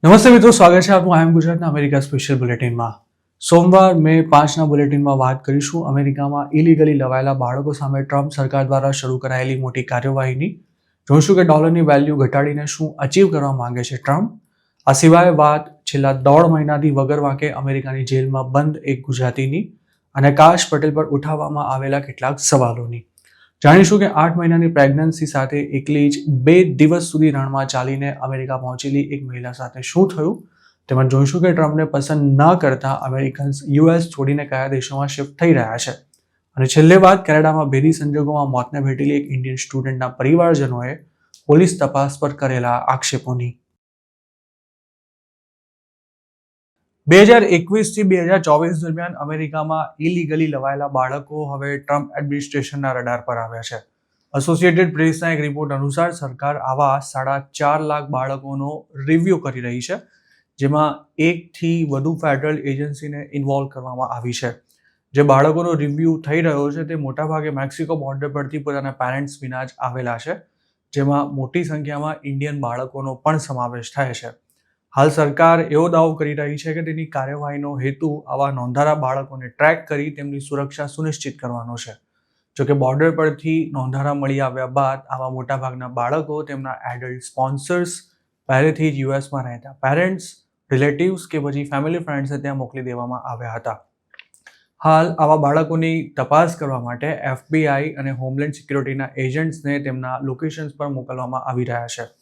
નમસ્તે મિત્રો, સ્વાગત છે આપનું આઈ એમ ગુજરાતના અમેરિકા સ્પેશિયલ બુલેટિનમાં. સોમવાર મે 5ના બુલેટિનમાં વાત કરીશું અમેરિકામાં ઇલીગલી લવાયેલા બાળકો સામે ટ્રમ્પ સરકાર દ્વારા શરૂ કરાયેલી મોટી કાર્યવાહીની. જોઈશું કે ડોલરની વેલ્યુ ઘટાડીને શું અચીવ કરવા માંગે છે ટ્રમ્પ. આ સિવાય વાત છેલ્લા 1.5 મહિનાથી વગર વાંકે અમેરિકાની જેલમાં બંધ એક ગુજરાતીની અને કાશ પટેલ પર ઉઠાવવામાં આવેલા કેટલાક સવાલોની. જાણીશું કે 8 મહિનાની પ્રેગ્નન્સી સાથે એકલી જ 2 દિવસ સુધી રણમાં ચાલીને અમેરિકા પહોંચેલી એક મહિલા સાથે શું થયું. તેમજ જોઈશું કે ટ્રમ્પને પસંદ ન કરતા અમેરિકન્સ યુએસ છોડીને કયા દેશોમાં શિફ્ટ થઈ રહ્યા છે. અને છેલ્લે વાત કેનેડામાં ભેદી સંજોગોમાં મોતને ભેટેલી એક ઇન્ડિયન સ્ટુડન્ટના પરિવારજનોએ પોલીસ તપાસ પર કરેલા આક્ષેપોની. 2021થી 2024 દરમિયાન અમેરિકામાં ઇલીગલી લવાયેલા બાળકો હવે ટ્રમ્પ એડમિનિસ્ટ્રેશનના રડાર પર આવ્યા છે. એસોસિએટેડ પ્રેસના એક રિપોર્ટ અનુસાર સરકાર આવા 4.5 લાખ બાળકોનો રિવ્યૂ કરી રહી છે, જેમાં 1થી વધુ ફેડરલ એજન્સીને ઇન્વોલ્વ કરવામાં આવી છે. જે બાળકોનો રિવ્યૂ થઈ રહ્યો છે તે મોટાભાગે મેક્સિકો બોર્ડર પરથી પોતાના પેરેન્ટ્સ વિના જ આવેલા છે, જેમાં મોટી સંખ્યામાં ઇન્ડિયન બાળકોનો પણ સમાવેશ થાય છે. હાલ સરકાર એવો દાવો કરી રહી છે કે તેની કાર્યવાહીનો હેતુ આવા નોંધારા બાળકોને ટ્રેક કરી તેમની સુરક્ષા સુનિશ્ચિત કરવાનો છે. જોકે બોર્ડર પરથી નોંધારા મળી આવ્યા બાદ આવા મોટાભાગના બાળકો તેમના એડલ્ટ સ્પોન્સર્સ, પહેલેથી જ યુએસમાં રહેતા પેરેન્ટ્સ, રિલેટિવ્સ કે પછી ફેમિલી ફ્રેન્ડ્સને ત્યાં મોકલી દેવામાં આવ્યા હતા. હાલ આવા બાળકોની તપાસ કરવા માટે FBI અને હોમલેન્ડ સિક્યોરિટીના એજન્ટ્સને તેમના લોકેશન્સ પર મોકલવામાં આવી રહ્યા છે.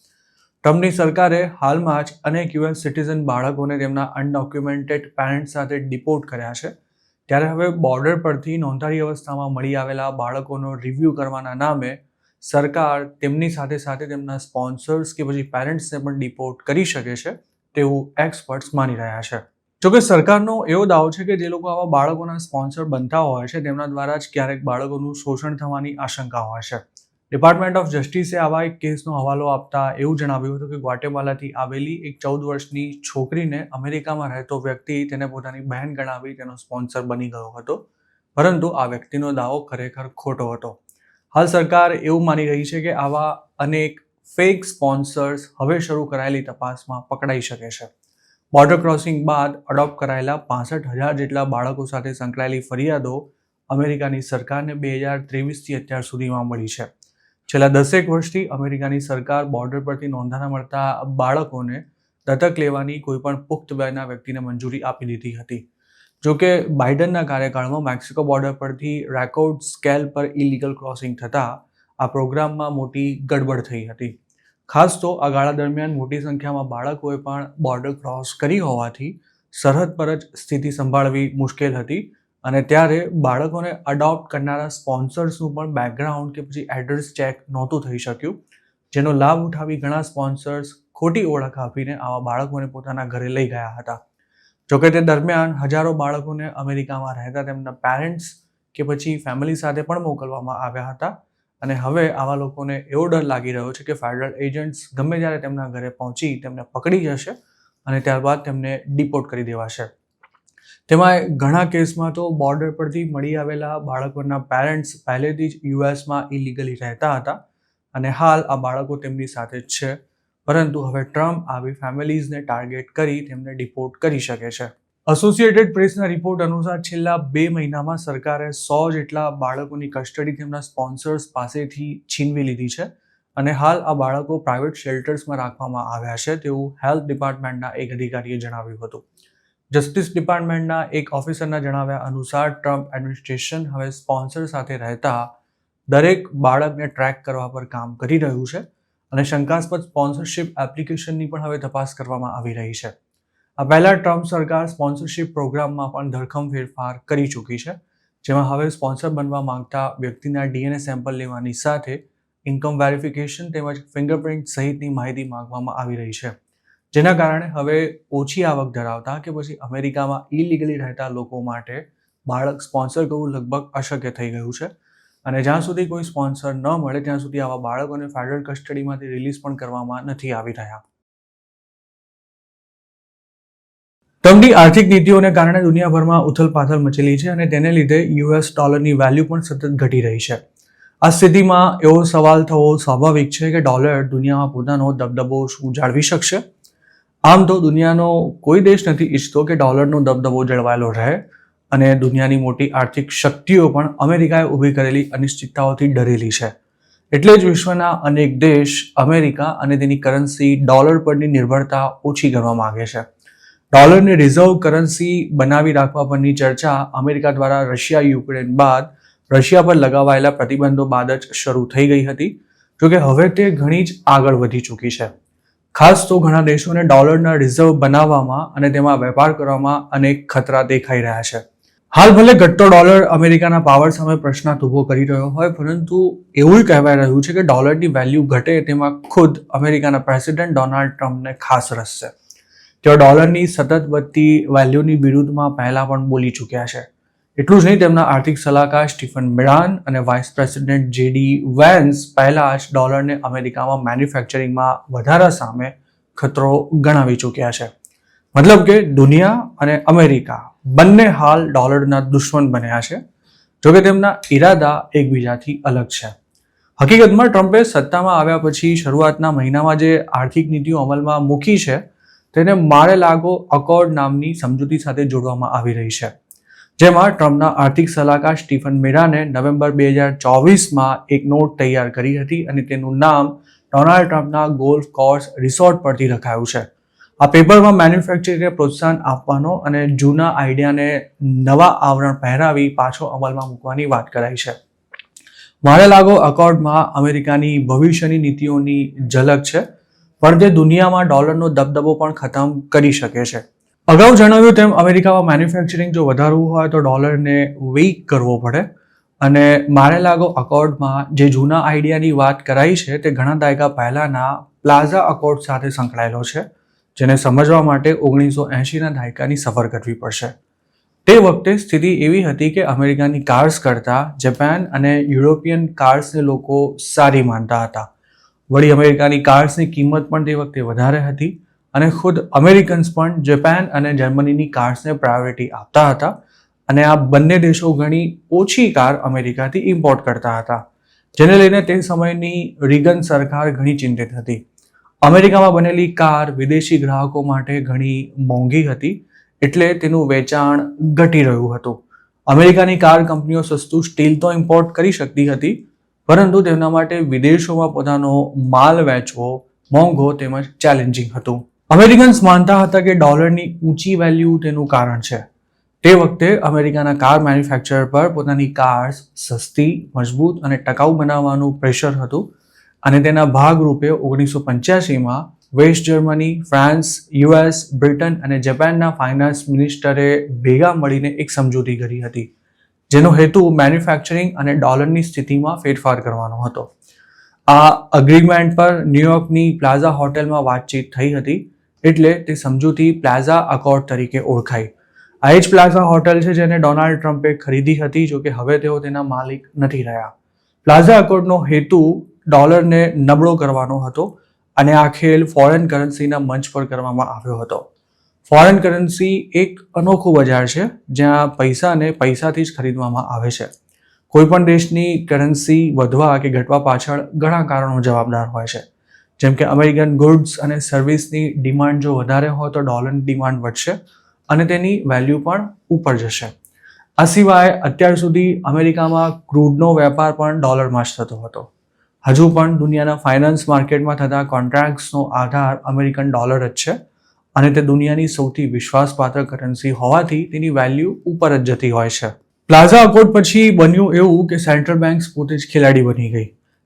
ટ્રમ્પની સરકારે હાલમાં જ અનેક યુએસ સિટીઝન બાળકોને તેમના અનડોક્યુમેન્ટેડ પેરેન્ટ્સ સાથે ડિપોર્ટ કર્યા છે. ત્યારે હવે બોર્ડર પરથી નોંધારી અવસ્થામાં મળી આવેલા બાળકોનો રિવ્યૂ કરવાના નામે સરકાર તેમની સાથે સાથે તેમના સ્પોન્સર્સ કે પછી પેરેન્ટ્સને પણ ડિપોર્ટ કરી શકે છે તેવું એક્સપર્ટ્સ માની રહ્યા છે. જોકે સરકારનો એવો દાવો છે કે જે લોકો આવા બાળકોના સ્પોન્સર બનતા હોય છે તેમના દ્વારા જ ક્યારેક બાળકોનું શોષણ થવાની આશંકા હોય છે. ડિપાર્ટમેન્ટ ઓફ જસ્ટિસે આવા એક કેસનો હવાલો આપતા એવું જણાવ્યું હતું કે ગ્વાટેમાલાથી આવેલી એક 14 વર્ષની છોકરીને અમેરિકામાં રહેતો વ્યક્તિ તેને પોતાની બહેન ગણાવી તેનો સ્પોન્સર બની ગયો હતો, પરંતુ આ વ્યક્તિનો દાવો ખરેખર ખોટો હતો. હાલ સરકાર એવું માની રહી છે કે આવા અનેક ફેક સ્પોન્સર્સ હવે શરૂ કરાયેલી તપાસમાં પકડાઈ શકે છે. બોર્ડર ક્રોસિંગ બાદ અડોપ્ટ કરાયેલા 65,000 જેટલા બાળકો સાથે સંકળાયેલી ફરિયાદો અમેરિકાની સરકારને 2023થી અત્યાર સુધીમાં મળી છે. છેલ્લા 10 વર્ષથી અમેરિકાની સરકાર બોર્ડર પરથી નોંધારા મળતા બાળકોને દત્તક લેવાની કોઈપણ પુખ્ત વયના વ્યક્તિને મંજૂરી આપી દીધી હતી. જોકે બાઇડનના કાર્યકાળમાં મેક્સિકો બોર્ડર પરથી રેકોર્ડ સ્કેલ પર ઇલીગલ ક્રોસિંગ થતાં આ પ્રોગ્રામમાં મોટી ગડબડ થઈ હતી. ખાસ તો આ ગાળા દરમિયાન મોટી સંખ્યામાં બાળકોએ પણ બોર્ડર ક્રોસ કરી હોવાથી સરહદ પર જ સ્થિતિ સંભાળવી મુશ્કેલ હતી અને ત્યારે બાળકોને અડોપ્ટ કરનારા સ્પોન્સર્સનું પણ બેકગ્રાઉન્ડ કે પછી એડ્રેસ ચેક નહોતું થઈ શક્યું, જેનો લાભ ઉઠાવી ઘણા સ્પોન્સર્સ ખોટી ઓળખ આપીને આવા બાળકોને પોતાના ઘરે લઈ ગયા હતા. જોકે તે દરમિયાન હજારો બાળકોને અમેરિકામાં રહેતા તેમના પેરેન્ટ્સ કે પછી ફેમિલી સાથે પણ મોકલવામાં આવ્યા હતા અને હવે આવા લોકોને એવો ડર લાગી રહ્યો છે કે ફેડરલ એજન્ટ્સ ગમે ત્યારે તેમના ઘરે પહોંચી તેમને પકડી જશે અને ત્યારબાદ તેમને ડિપોર્ટ કરી દેવાશે. તેમાં ઘણા કેસમાં તો બોર્ડર પરથી મળી આવેલા બાળકોના પેરેન્ટ્સ પહેલેથી જ યુએસમાં ઇલીગલી રહેતા હતા અને હાલ આ બાળકો તેમની સાથે જ છે, પરંતુ હવે ટ્રમ્પ આવી ફેમિલીઝને ટાર્ગેટ કરી તેમને ડિપોર્ટ કરી શકે છે. એસોસિએટેડ પ્રેસના રિપોર્ટ અનુસાર છેલ્લા 2 મહિનામાં સરકારે 100 જેટલા બાળકોની કસ્ટડી તેમના સ્પોન્સર્સ પાસેથી છીનવી લીધી છે અને હાલ આ બાળકો પ્રાઇવેટ શેલ્ટર્સમાં રાખવામાં આવ્યા છે તેવું હેલ્થ ડિપાર્ટમેન્ટના એક અધિકારીએ જણાવ્યું હતું. જસ્ટિસ ડિપાર્ટમેન્ટના એક ઓફિસરના જણાવ્યા અનુસાર ટ્રમ્પ એડમિનિસ્ટ્રેશન હવે સ્પોન્સર સાથે રહેતા દરેક બાળકને ટ્રેક કરવા પર કામ કરી રહ્યું છે અને શંકાસ્પદ સ્પોન્સરશિપ એપ્લિકેશનની પણ હવે તપાસ કરવામાં આવી રહી છે. આ પહેલા ટ્રમ્પ સરકાર સ્પોન્સરશિપ પ્રોગ્રામમાં પણ ધરખમ ફેરફાર કરી ચૂકી છે, જેમાં હવે સ્પોન્સર બનવા માંગતા વ્યક્તિના DNA સેમ્પલ લેવાની સાથે ઇન્કમ વેરિફિકેશન તેમજ ફિંગરપ્રિન્ટ સહિતની માહિતી માંગવામાં આવી રહી છે, જેના કારણે હવે ઓછી આવક ધરાવતા કે પછી અમેરિકામાં ઇલીગલી રહેતા લોકો માટે બાળક સ્પોન્સર કરવું લગભગ અશક્ય થઈ ગયું છે અને જ્યાં સુધી કોઈ સ્પોન્સર ન મળે ત્યાં સુધી આવા બાળકોને ફેડરલ કસ્ટડીમાંથી રિલીઝ પણ કરવામાં નથી આવી રહ્યા. ટ્રમ્પની આર્થિક નીતિઓને કારણે દુનિયાભરમાં ઉથલપાથલ મચેલી છે અને તેને લીધે યુએસ ડોલરની વેલ્યુ પણ સતત ઘટી રહી છે. આ સ્થિતિમાં એવો સવાલ થવો સ્વાભાવિક છે કે ડોલર દુનિયામાં પોતાનો દબદબો શું જાળવી શકશે? આમ તો દુનિયાનો કોઈ દેશ નથી ઈચ્છતો કે ડોલરનો દબદબો જળવાયેલો રહે અને દુનિયાની મોટી આર્થિક શક્તિઓ પણ અમેરિકાએ ઊભી કરેલી અનિશ્ચિતતાઓથી ડરેલી છે. એટલે જ વિશ્વના અનેક દેશ અમેરિકા અને તેની કરન્સી ડોલર પરની નિર્ભરતા ઓછી કરવા માંગે છે. ડોલરને રિઝર્વ કરન્સી બનાવી રાખવા પરની ચર્ચા અમેરિકા દ્વારા રશિયા યુક્રેન બાદ રશિયા પર લગાવાયેલા પ્રતિબંધો બાદ જ શરૂ થઈ ગઈ હતી. જોકે હવે તે ઘણી જ આગળ વધી ચૂકી છે. ખાસ તો ઘણા દેશોને ડોલરના રિઝર્વ બનાવવામાં અને તેમાં વેપાર કરવામાં અનેક ખતરા દેખાઈ રહ્યા છે. હાલ ભલે ઘટતો ડોલર અમેરિકાના પાવર સામે પ્રશ્નાર્થ ઊભો કરી રહ્યો હોય, પરંતુ એવું કહેવાય રહ્યું છે કે ડોલરની વેલ્યુ ઘટે તેમાં ખુદ અમેરિકાના પ્રેસિડેન્ટ ડોનાલ્ડ ટ્રમ્પને ખાસ રસ છે. તેઓ ડોલરની સતત વધતી વેલ્યુની વિરુદ્ધમાં પહેલા પણ બોલી ચૂક્યા છે. એટલું જ નહીં, તેમના આર્થિક સલાહકાર સ્ટીફન મિરાન અને વાઇસ પ્રેસિડેન્ટ જેડી વેન્સ પહેલા જ ડોલરને અમેરિકામાં મેન્યુફેક્ચરિંગમાં વધારા સામે ખતરો ગણાવી ચૂક્યા છે. મતલબ કે દુનિયા અને અમેરિકા બંને હાલ ડોલરના દુશ્મન બન્યા છે. જોકે તેમના ઈરાદા એકબીજાથી અલગ છે. હકીકતમાં ટ્રમ્પે સત્તામાં આવ્યા પછી શરૂઆતના મહિનામાં જે આર્થિક નીતિઓ અમલમાં મૂકી છે તેને માર-એ-લાગો અકોર્ડ નામની સમજૂતી સાથે જોડવામાં આવી રહી છે, જેમાં ટ્રમ્પના આર્થિક સલાહકાર સ્ટીફન મિરાને નવેમ્બર 2024માં એક નોટ તૈયાર કરી હતી અને તેનું નામ ડોનાલ્ડ ટ્રમ્પના ગોલ્ફ કોર્સ રિસોર્ટ પરથી રખાયું છે. આ પેપરમાં મેન્યુફેક્ચરિંગને પ્રોત્સાહન આપવાનો અને જૂના આઈડિયાને નવા આવરણ પહેરાવી પાછો અમલમાં મૂકવાની વાત કરાઈ છે. માર-એ-લાગો અકોર્ડમાં અમેરિકાની ભવિષ્યની નીતિઓની ઝલક છે, પણ તે દુનિયામાં ડોલરનો દબદબો પણ ખતમ કરી શકે છે. અગાઉ જણાવ્યું તેમ અમેરિકામાં મેન્યુફેક્ચરિંગ જો વધારવું હોય તો ડોલરને વીક કરવો પડે અને માર-એ-લાગો અકોર્ડમાં જે જૂના આઈડિયાની વાત કરાઈ છે તે ઘણા દાયકા પહેલાના પ્લાઝા અકોર્ડ સાથે સંકળાયેલો છે, જેને સમજવા માટે 1980ના દાયકાની સફર કરવી પડશે. તે વખતે સ્થિતિ એવી હતી કે અમેરિકાની કાર્સ કરતાં જાપાન અને યુરોપિયન કાર્સને લોકો સારી માનતા હતા. વળી અમેરિકાની કાર્સની કિંમત પણ તે વખતે વધારે હતી અને ખુદ અમેરિકન્સ પણ જાપાન અને જર્મનીની કાર્સને પ્રાયોરિટી આપતા હતા અને આ બંને દેશો ઘણી ઓછી કાર અમેરિકાથી ઇમ્પોર્ટ કરતા હતા, જેને લઈને તે સમયની રીગન સરકાર ઘણી ચિંતિત હતી. અમેરિકામાં બનેલી કાર વિદેશી ગ્રાહકો માટે ઘણી મોંઘી હતી, એટલે તેનું વેચાણ ઘટી રહ્યું હતું. અમેરિકાની કાર કંપનીઓ સસ્તું સ્ટીલ તો ઇમ્પોર્ટ કરી શકતી હતી, પરંતુ તેમના માટે વિદેશોમાં પોતાનો માલ વેચવો મોંઘો તેમજ ચેલેન્જિંગ હતું. અમેરિકન્સ માનતા હતા કે ડોલરની ઊંચી વેલ્યુ તેનું કારણ છે. તે વખતે અમેરિકાના કાર મેન્યુફેક્ચરર પર પોતાની કાર્સ સસ્તી, મજબૂત અને ટકાઉ બનાવવાનું પ્રેશર હતું અને તેના ભાગરૂપે 1985માં west Germany, France, US, Britain અને જાપાનના ફાઇનાન્સ મિનિસ્ટરે ભેગા મળીને એક સમજૂતી કરી હતી, જેનો હેતુ મેન્યુફેક્ચરિંગ અને ડોલરની સ્થિતિમાં ફેરફાર કરવાનો હતો. આ અગ્રીમેન્ટ પર ન્યુયોર્કની પ્લાઝા હોટેલમાં વાતચીત થઈ હતી, એટલે તે સમજૂતી પ્લાઝા અકોર્ડ તરીકે ઓળખાઈ. આ જ પ્લાઝા હોટેલ છે જેને ડોનાલ્ડ ટ્રમ્પે ખરીદી હતી, જોકે હવે તેઓ તેના માલિક નથી રહ્યા. પ્લાઝા અકોર્ડનો હેતુ ડોલરને નબળો કરવાનો હતો અને આ ખેલ ફોરેન કરન્સીના મંચ પર કરવામાં આવ્યો હતો. ફોરેન કરન્સી એક અનોખું બજાર છે જ્યાં પૈસાને પૈસાથી જ ખરીદવામાં આવે છે. કોઈપણ દેશની કરન્સી વધવા કે ઘટવા પાછળ ઘણા કારણો જવાબદાર હોય છે, જેમ કે અમેરિકન ગુડ્સ અને સર્વિસની ડિમાન્ડ જો વધારે હોય તો ડોલરની ડિમાન્ડ વધશે અને તેની વેલ્યુ પણ ઉપર જશે. આ સિવાય અત્યાર સુધી અમેરિકામાં ક્રૂડનો વેપાર પણ ડોલરમાં જ થતો હતો. હજુ પણ દુનિયાના ફાઇનાન્સ માર્કેટમાં થતા કોન્ટ્રાક્ટ્સનો આધાર અમેરિકન ડોલર જ છે અને તે દુનિયાની સૌથી વિશ્વાસપાત્ર કરન્સી હોવાથી તેની વેલ્યુ ઉપર જ જતી હોય છે. પ્લાઝા અકોર્ડ પછી બન્યું એવું કે સેન્ટ્રલ બેંક્સ પોતે જ ખેલાડી બની ગઈ.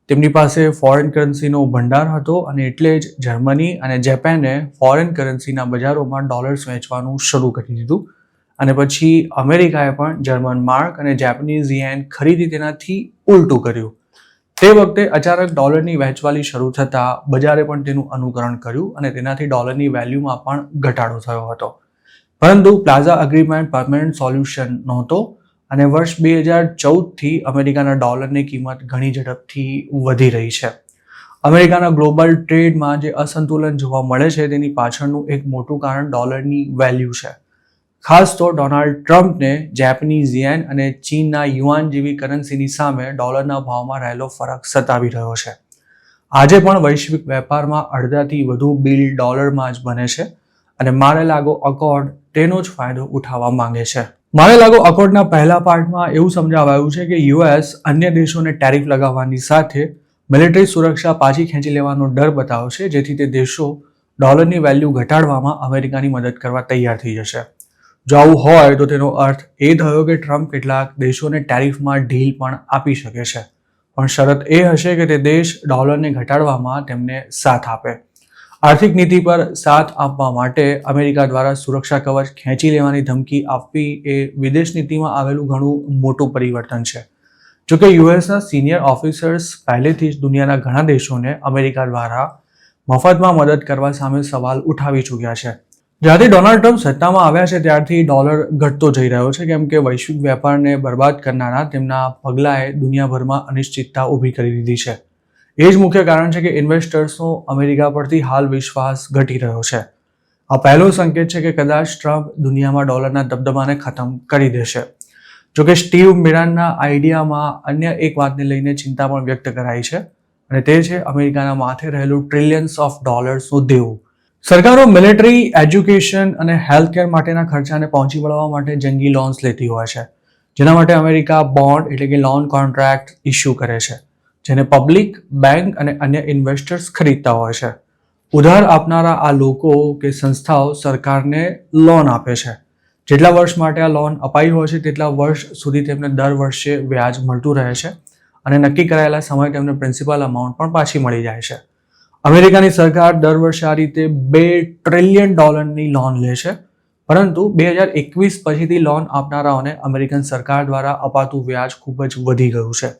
તેમની પાસે ફોરેન કરન્સીનો ભંડાર હતો અને એટલે જ જર્મની અને જાપાને ફોરેન કરન્સીના બજારોમાં ડોલર્સ વેચવાનું શરૂ કરી દીધું અને પછી અમેરિકાએ પણ જર્મન માર્ક અને જાપાનીઝ યેન ખરીદી તેનાથી ઉલટું કર્યું. તે વખતે અચાનક ડોલરની વહેંચવાલી શરૂ થતાં બજારે પણ તેનું અનુકરણ કર્યું અને તેનાથી ડોલરની વેલ્યુમાં પણ ઘટાડો થયો હતો. પરંતુ પ્લાઝા અગ્રીમેન્ટ પરમેનન્ટ સોલ્યુશન નહોતો અને વર્ષ 2014થી અમેરિકાના ડોલરની કિંમત ઘણી ઝડપથી વધી રહી છે. અમેરિકાના ગ્લોબલ ટ્રેડમાં જે અસંતુલન જોવા મળે છે તેની પાછળનું એક મોટું કારણ ડોલરની વેલ્યુ છે. ખાસ તો ડોનાલ્ડ ટ્રમ્પને જેપનીઝ યેન અને ચીનના યુઆન જેવી કરન્સીની સામે ડોલરના ભાવમાં રહેલો ફરક સતાવી રહ્યો છે. આજે પણ વૈશ્વિક વેપારમાં અડધાથી વધુ બિલ ડોલરમાં જ બને છે અને મારે-લાગો અકોર્ડ તેનો જ ફાયદો ઉઠાવવા માંગે છે. મારે-લાગો અકોર્ડના પહેલા પાર્ટમાં એવું સમજાવાયું છે કે યુએસ અન્ય દેશોને ટેરિફ લગાવવાની સાથે મિલિટરી સુરક્ષા પાછી ખેંચી લેવાનો ડર બતાવશે, જેથી તે દેશો ડોલરની વેલ્યુ ઘટાડવામાં અમેરિકાની મદદ કરવા તૈયાર થઈ જશે. જો આવું હોય તો તેનો અર્થ એ થયો કે ટ્રમ્પ કેટલાક દેશોને ટેરિફમાં ઢીલ પણ આપી શકે છે, પણ શરત એ હશે કે તે દેશ ડોલરને ઘટાડવામાં તેમને સાથ આપે. આર્થિક નીતિ પર સાથ આપવા માટે અમેરિકા દ્વારા સુરક્ષા કવચ ખેંચી લેવાની ધમકી આપવી એ વિદેશ નીતિમાં આવેલું ઘણું મોટું પરિવર્તન છે. જોકે યુએસના સિનિયર ઓફિસર્સ પહેલેથી જ દુનિયાના ઘણા દેશોને અમેરિકા દ્વારા મફતમાં મદદ કરવા સામે સવાલ ઉઠાવી ચૂક્યા છે. જ્યારથી ડોનાલ્ડ ટ્રમ્પ સત્તામાં આવ્યા છે ત્યારથી ડોલર ઘટતો જઈ રહ્યો છે, કેમ કે વૈશ્વિક વેપારને બરબાદ કરનારા તેમના પગલાંએ દુનિયાભરમાં અનિશ્ચિતતા ઊભી કરી દીધી છે. એ જ મુખ્ય કારણ છે કે ઇન્વેસ્ટર્સનો અમેરિકા પરથી હાલ વિશ્વાસ ઘટી રહ્યો છે. આ પહેલો સંકેત છે કે કદાચ ટ્રમ્પ દુનિયામાં ડોલરના દબદબાને ખતમ કરી દેશે. જોકે સ્ટીવ મિરાનના આઈડિયામાં અન્ય એક વાતને લઈને ચિંતા પણ વ્યક્ત કરાઈ છે, અને તે છે અમેરિકાના માથે રહેલું ટ્રિલિયન્સ ઓફ ડોલર્સનું દેવું. સરકારો મિલિટરી, એજ્યુકેશન અને હેલ્થકેર માટેના ખર્ચાને પહોંચી વળવા માટે જંગી લોન્સ લેતી હોય છે, જેના માટે અમેરિકા બોન્ડ એટલે કે લોન કોન્ટ્રાક્ટ ઇસ્યુ કરે છે, જેને પબ્લિક, બેંક અને અન્ય ઇન્વેસ્ટર્સ ખરીદતા હોય છે. ઉધાર આપનારા આ લોકો કે સંસ્થાઓ સરકારને લોન આપે છે. જેટલા વર્ષ માટે આ લોન અપાઈ હોય છે તેટલા વર્ષ સુધી તેમને દર વર્ષે વ્યાજ મળતું રહે છે, અને નક્કી કરાયેલા સમયે તેમને પ્રિન્સિપલ અમાઉન્ટ પણ પાછી મળી જાય છે. અમેરિકાની સરકાર દર વર્ષે આ રીતે $2 ટ્રિલિયન લોન લે છે, પરંતુ 2021 પછીથી લોન આપનારાઓને અમેરિકન સરકાર દ્વારા અપાતું વ્યાજ ખૂબ જ વધી ગયું છે.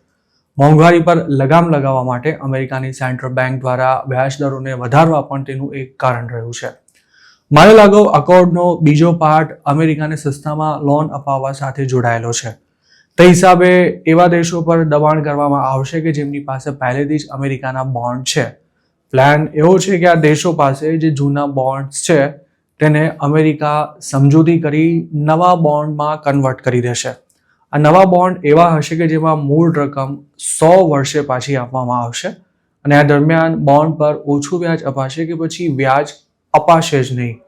મોંઘવારી પર લગામ લગાવવા માટે અમેરિકાની સેન્ટ્રલ બેંક દ્વારા વ્યાજ દરોને વધારવા પણ તેનું એક કારણ રહ્યું છે. મારે-લાગો અકોર્ડનો બીજો પાર્ટ અમેરિકાને સસ્તામાં લોન અપાવવા સાથે જોડાયેલો છે. તે હિસાબે એવા દેશો પર દબાણ કરવામાં આવશે કે જેમની પાસે પહેલેથી જ અમેરિકાના બોન્ડ છે. પ્લાન એવો છે કે આ દેશો પાસે જે જૂના બોન્ડ્સ છે તેને અમેરિકા સમજૂતી કરી નવા બોન્ડમાં કન્વર્ટ કરી દેશે. આ નવા બોન્ડ એવા હશે કે જેમાં મૂળ રકમ 100 વર્ષે પાછી આપવામાં આવશે, અને આ દરમિયાન બોન્ડ પર ઓછું વ્યાજ અપાશે કે પછી વ્યાજ અપાશે જ નહીં.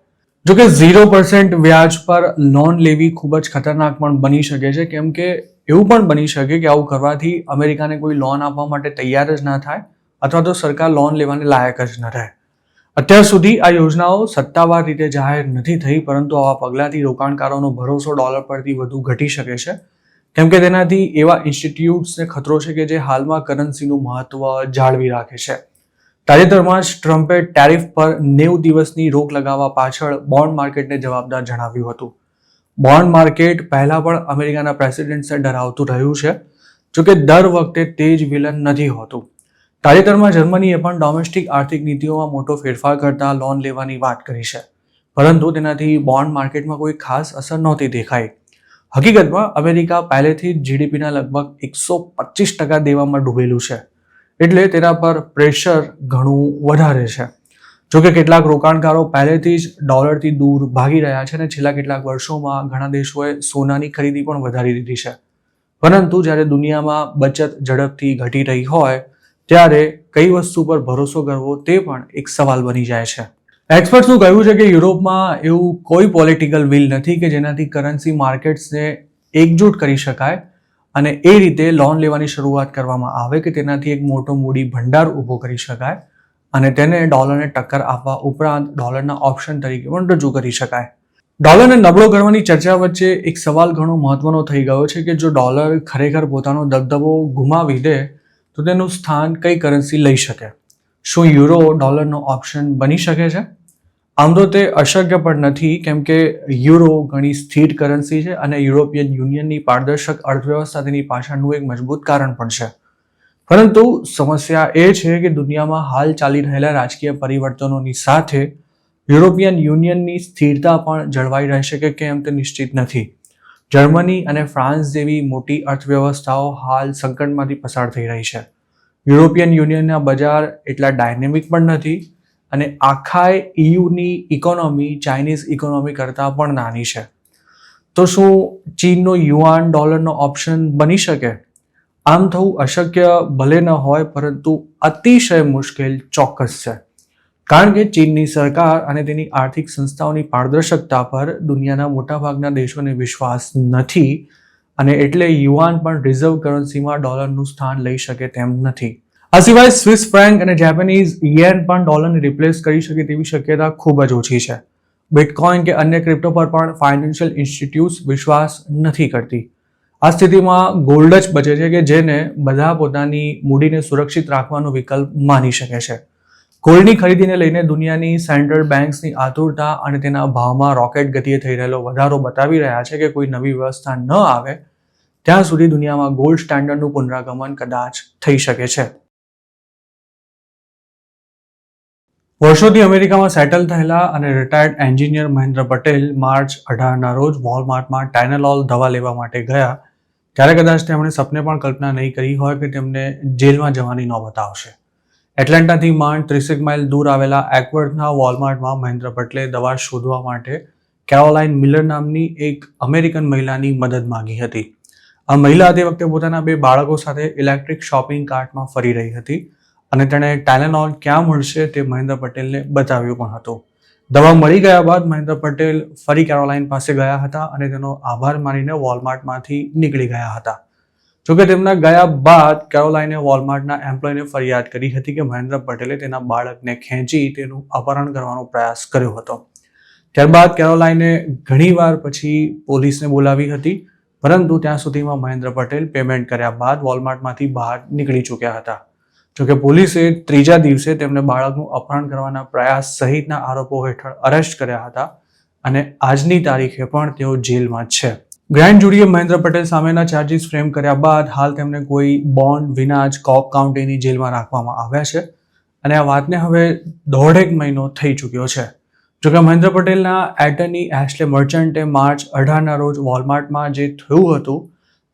જોકે 0% વ્યાજ પર લોન લેવી ખૂબ જ ખતરનાક પણ બની શકે છે, કેમ કે એવું પણ બની શકે કે આવું કરવાથી અમેરિકાને કોઈ લોન આપવા માટે તૈયાર જ ના થાય, અથવા તો સરકાર લોન લેવાને લાયક જ ન રહે. અત્યાર સુધી આ યોજનાઓ સત્તાવાર રીતે જાહેર નથી થઈ, પરંતુ આવા પગલાંથી રોકાણકારોનો ભરોસો ડોલર પરથી વધુ ઘટી શકે છે, કેમ કે તેનાથી એવા ઇન્સ્ટિટ્યૂટ્સને ખતરો છે કે જે હાલમાં કરન્સીનું મહત્વ જાળવી રાખે છે. તાજેતરમાં જ ટ્રમ્પે ટેરિફ પર 90 દિવસની રોક લગાવવા પાછળ બોન્ડ માર્કેટને જવાબદાર જણાવ્યું હતું. બોન્ડ માર્કેટ પહેલા પણ અમેરિકાના પ્રેસિડેન્ટ્સને ડરાવતું રહ્યું છે, જોકે દર વખતે તે જ વિલન નથી હોતું. તાજેતરમાં જર્મનીએ પણ ડોમેસ્ટિક આર્થિક નીતિઓમાં મોટો ફેરફાર કરતા લોન લેવાની વાત કરી છે, પરંતુ તેનાથી બોન્ડ માર્કેટમાં કોઈ ખાસ અસર નહોતી દેખાઈ. હકીકતમાં અમેરિકા પહેલેથી જ જીડીપીના લગભગ 125% દેવામાં ડૂબેલું છે, એટલે તેના પર પ્રેશર ઘણું વધારે છે. જોકે કેટલાક રોકાણકારો પહેલેથી જ ડોલરથી દૂર ભાગી રહ્યા છે, અને છેલ્લા કેટલાક વર્ષોમાં ઘણા દેશોએ સોનાની ખરીદી પણ વધારી દીધી છે. પરંતુ જ્યારે દુનિયામાં બચત ઝડપથી ઘટી રહી હોય ત્યારે કઈ વસ્તુ પર ભરોસો કરવો તે પણ એક સવાલ બની જાય છે. એક્સપર્ટ્સનું કહેવું છે કે યુરોપમાં એવું કોઈ પોલિટિકલ વિલ નથી કે જેનાથી કરન્સી માર્કેટ્સને એકજૂટ કરી શકાય અને એ રીતે લોન લેવાની શરૂઆત કરવામાં આવે કે તેનાથી એક મોટો મૂડી ભંડાર ઊભો કરી શકાય અને તેને ડોલરને ટક્કર આપવા ઉપરાંત ડોલરના ઓપ્શન તરીકે પણ રજૂ કરી શકાય. ડોલરને નબળો કરવાની ચર્ચા વચ્ચે એક સવાલ ઘણો મહત્વનો થઈ ગયો છે કે જો ડોલર ખરેખર પોતાનો દબદબો ગુમાવી દે તો તેનું સ્થાન કઈ કરન્સી લઈ શકે? શું યુરો ડોલરનો ઓપ્શન બની શકે છે? આમ તો તે અશક્ય પણ નથી, કેમ કે યુરો ઘણી સ્થિર કરન્સી છે અને યુરોપિયન યુનિયનની પારદર્શક અર્થવ્યવસ્થા તેની પાછળનું એક મજબૂત કારણ પણ છે. પરંતુ સમસ્યા એ છે કે દુનિયામાં હાલ ચાલી રહેલા રાજકીય પરિવર્તનોની સાથે યુરોપિયન યુનિયનની સ્થિરતા પણ જળવાઈ રહેશે કે કેમ તે નિશ્ચિત નથી. જર્મની અને ફ્રાન્સ જેવી મોટી અર્થવ્યવસ્થાઓ હાલ સંકટમાંથી પસાર થઈ રહી છે. યુરોપિયન યુનિયનના બજાર એટલા ડાયનેમિક પણ નથી, અને આખા EUની ઇકોનોમી ચાઇનીઝ ઇકોનોમી કરતાં પણ નાની છે. તો શું ચીનનો યુઆન ડોલરનો ઓપ્શન બની શકે? આમ થવું અશક્ય ભલે ન હોય, પરંતુ અતિશય મુશ્કેલ ચોક્કસ છે. કારણ કે ચીનની સરકાર અને તેની આર્થિક સંસ્થાઓની પારદર્શકતા પર દુનિયાના મોટાભાગના દેશોને વિશ્વાસ નથી અને એટલે યુઆન પણ રિઝર્વ કરન્સીમાં ડોલરનું સ્થાન લઈ શકે તેમ નથી. આ સિવાય સ્વિસ ફ્રેન્ક અને જેપેનીઝ યેન પણ ડોલરને રિપ્લેસ કરી શકે તેવી શક્યતા ખૂબ જ ઓછી છે. બિટકોઇન કે અન્ય ક્રિપ્ટો પર પણ ફાઇનાન્શિયલ ઇન્સ્ટિટ્યૂટ્સ વિશ્વાસ નથી કરતી. આ સ્થિતિમાં ગોલ્ડ જ બચે છે કે જેને બધા પોતાની મૂડીને સુરક્ષિત રાખવાનો વિકલ્પ માની શકે છે. ગોલ્ડની ખરીદીને લઈને દુનિયાની સેન્ટ્રલ બેન્ક્સની આતુરતા અને તેના ભાવમાં રોકેટ ગતિએ થઈ રહેલો વધારો બતાવી રહ્યા છે કે કોઈ નવી વ્યવસ્થા ન આવે ત્યાં સુધી દુનિયામાં ગોલ્ડ સ્ટેન્ડર્ડનું પુનરાગમન કદાચ થઈ શકે છે. વર્ષોથી અમેરિકામાં સેટલ થયેલા અને retired engineer Mahendra Patel March 18ના રોજ વોલમાર્ટમાં ટાઇલેનોલ દવા લેવા માટે ગયા ત્યારે કદાચ તેમણે સપને પણ કલ્પના નહીં કરી હોય કે તેમને જેલમાં જવાની નોબત આવશે. એટલાન્ટાથી માંડ 30 માઇલ દૂર આવેલા એક્વર્થના વોલમાર્ટમાં મહેન્દ્ર પટેલે દવા શોધવા માટે કેરોલાઇન મિલર નામની એક અમેરિકન મહિલાની મદદ માંગી હતી. આ મહિલા તે વખતે પોતાના 2 બાળકો સાથે ઇલેક્ટ્રિક શોપિંગ કાર્ટમાં ફરી રહી હતી અને તેણે ટાઇલેનોલ ક્યાં મળશે તે મહેન્દ્ર પટેલને બતાવ્યું પણ હતું. દવા મળી ગયા બાદ મહેન્દ્ર પટેલ ફરી કેરોલાઇન પાસે ગયા હતા અને તેનો આભાર માનીને વોલમાર્ટમાંથી નીકળી ગયા હતા. જોકે તેમના ગયા બાદ કેરોલાઇને વોલમાર્ટના એમ્પ્લોયને ફરિયાદ કરી હતી કે મહેન્દ્ર પટેલે તેના બાળકને ખેંચી તેનું અપહરણ કરવાનો પ્રયાસ કર્યો હતો. ત્યારબાદ કેરોલાઇને ઘણીવાર પછી પોલીસને બોલાવી હતી પરંતુ ત્યાં સુધીમાં મહેન્દ્ર પટેલ પેમેન્ટ કર્યા બાદ વોલમાર્ટમાંથી બહાર નીકળી ચૂક્યા હતા. જોકે પોલીસે 3જા દિવસે તેમને બાળકનું અપહરણ કરવાના પ્રયાસ સહિતના આરોપો હેઠળ અરેસ્ટ કર્યા હતા અને આજની તારીખે પણ તેઓ જેલમાં છે. ગ્રેન્ડ જ્યુરીએ મહેન્દ્ર પટેલ સામેના ચાર્જીસ ફ્રેમ કર્યા બાદ હાલ તેમને કોઈ બોન્ડ વિના જ કોક કાઉન્ટીની જેલમાં રાખવામાં આવ્યા છે અને આ વાતને હવે 1.5 મહિનો થઈ ચૂક્યો છે. જોકે મહેન્દ્ર પટેલના એટર્ની એશ્લે મર્ચન્ટે માર્ચ 18ના રોજ વોલમાર્ટમાં જે થયું હતું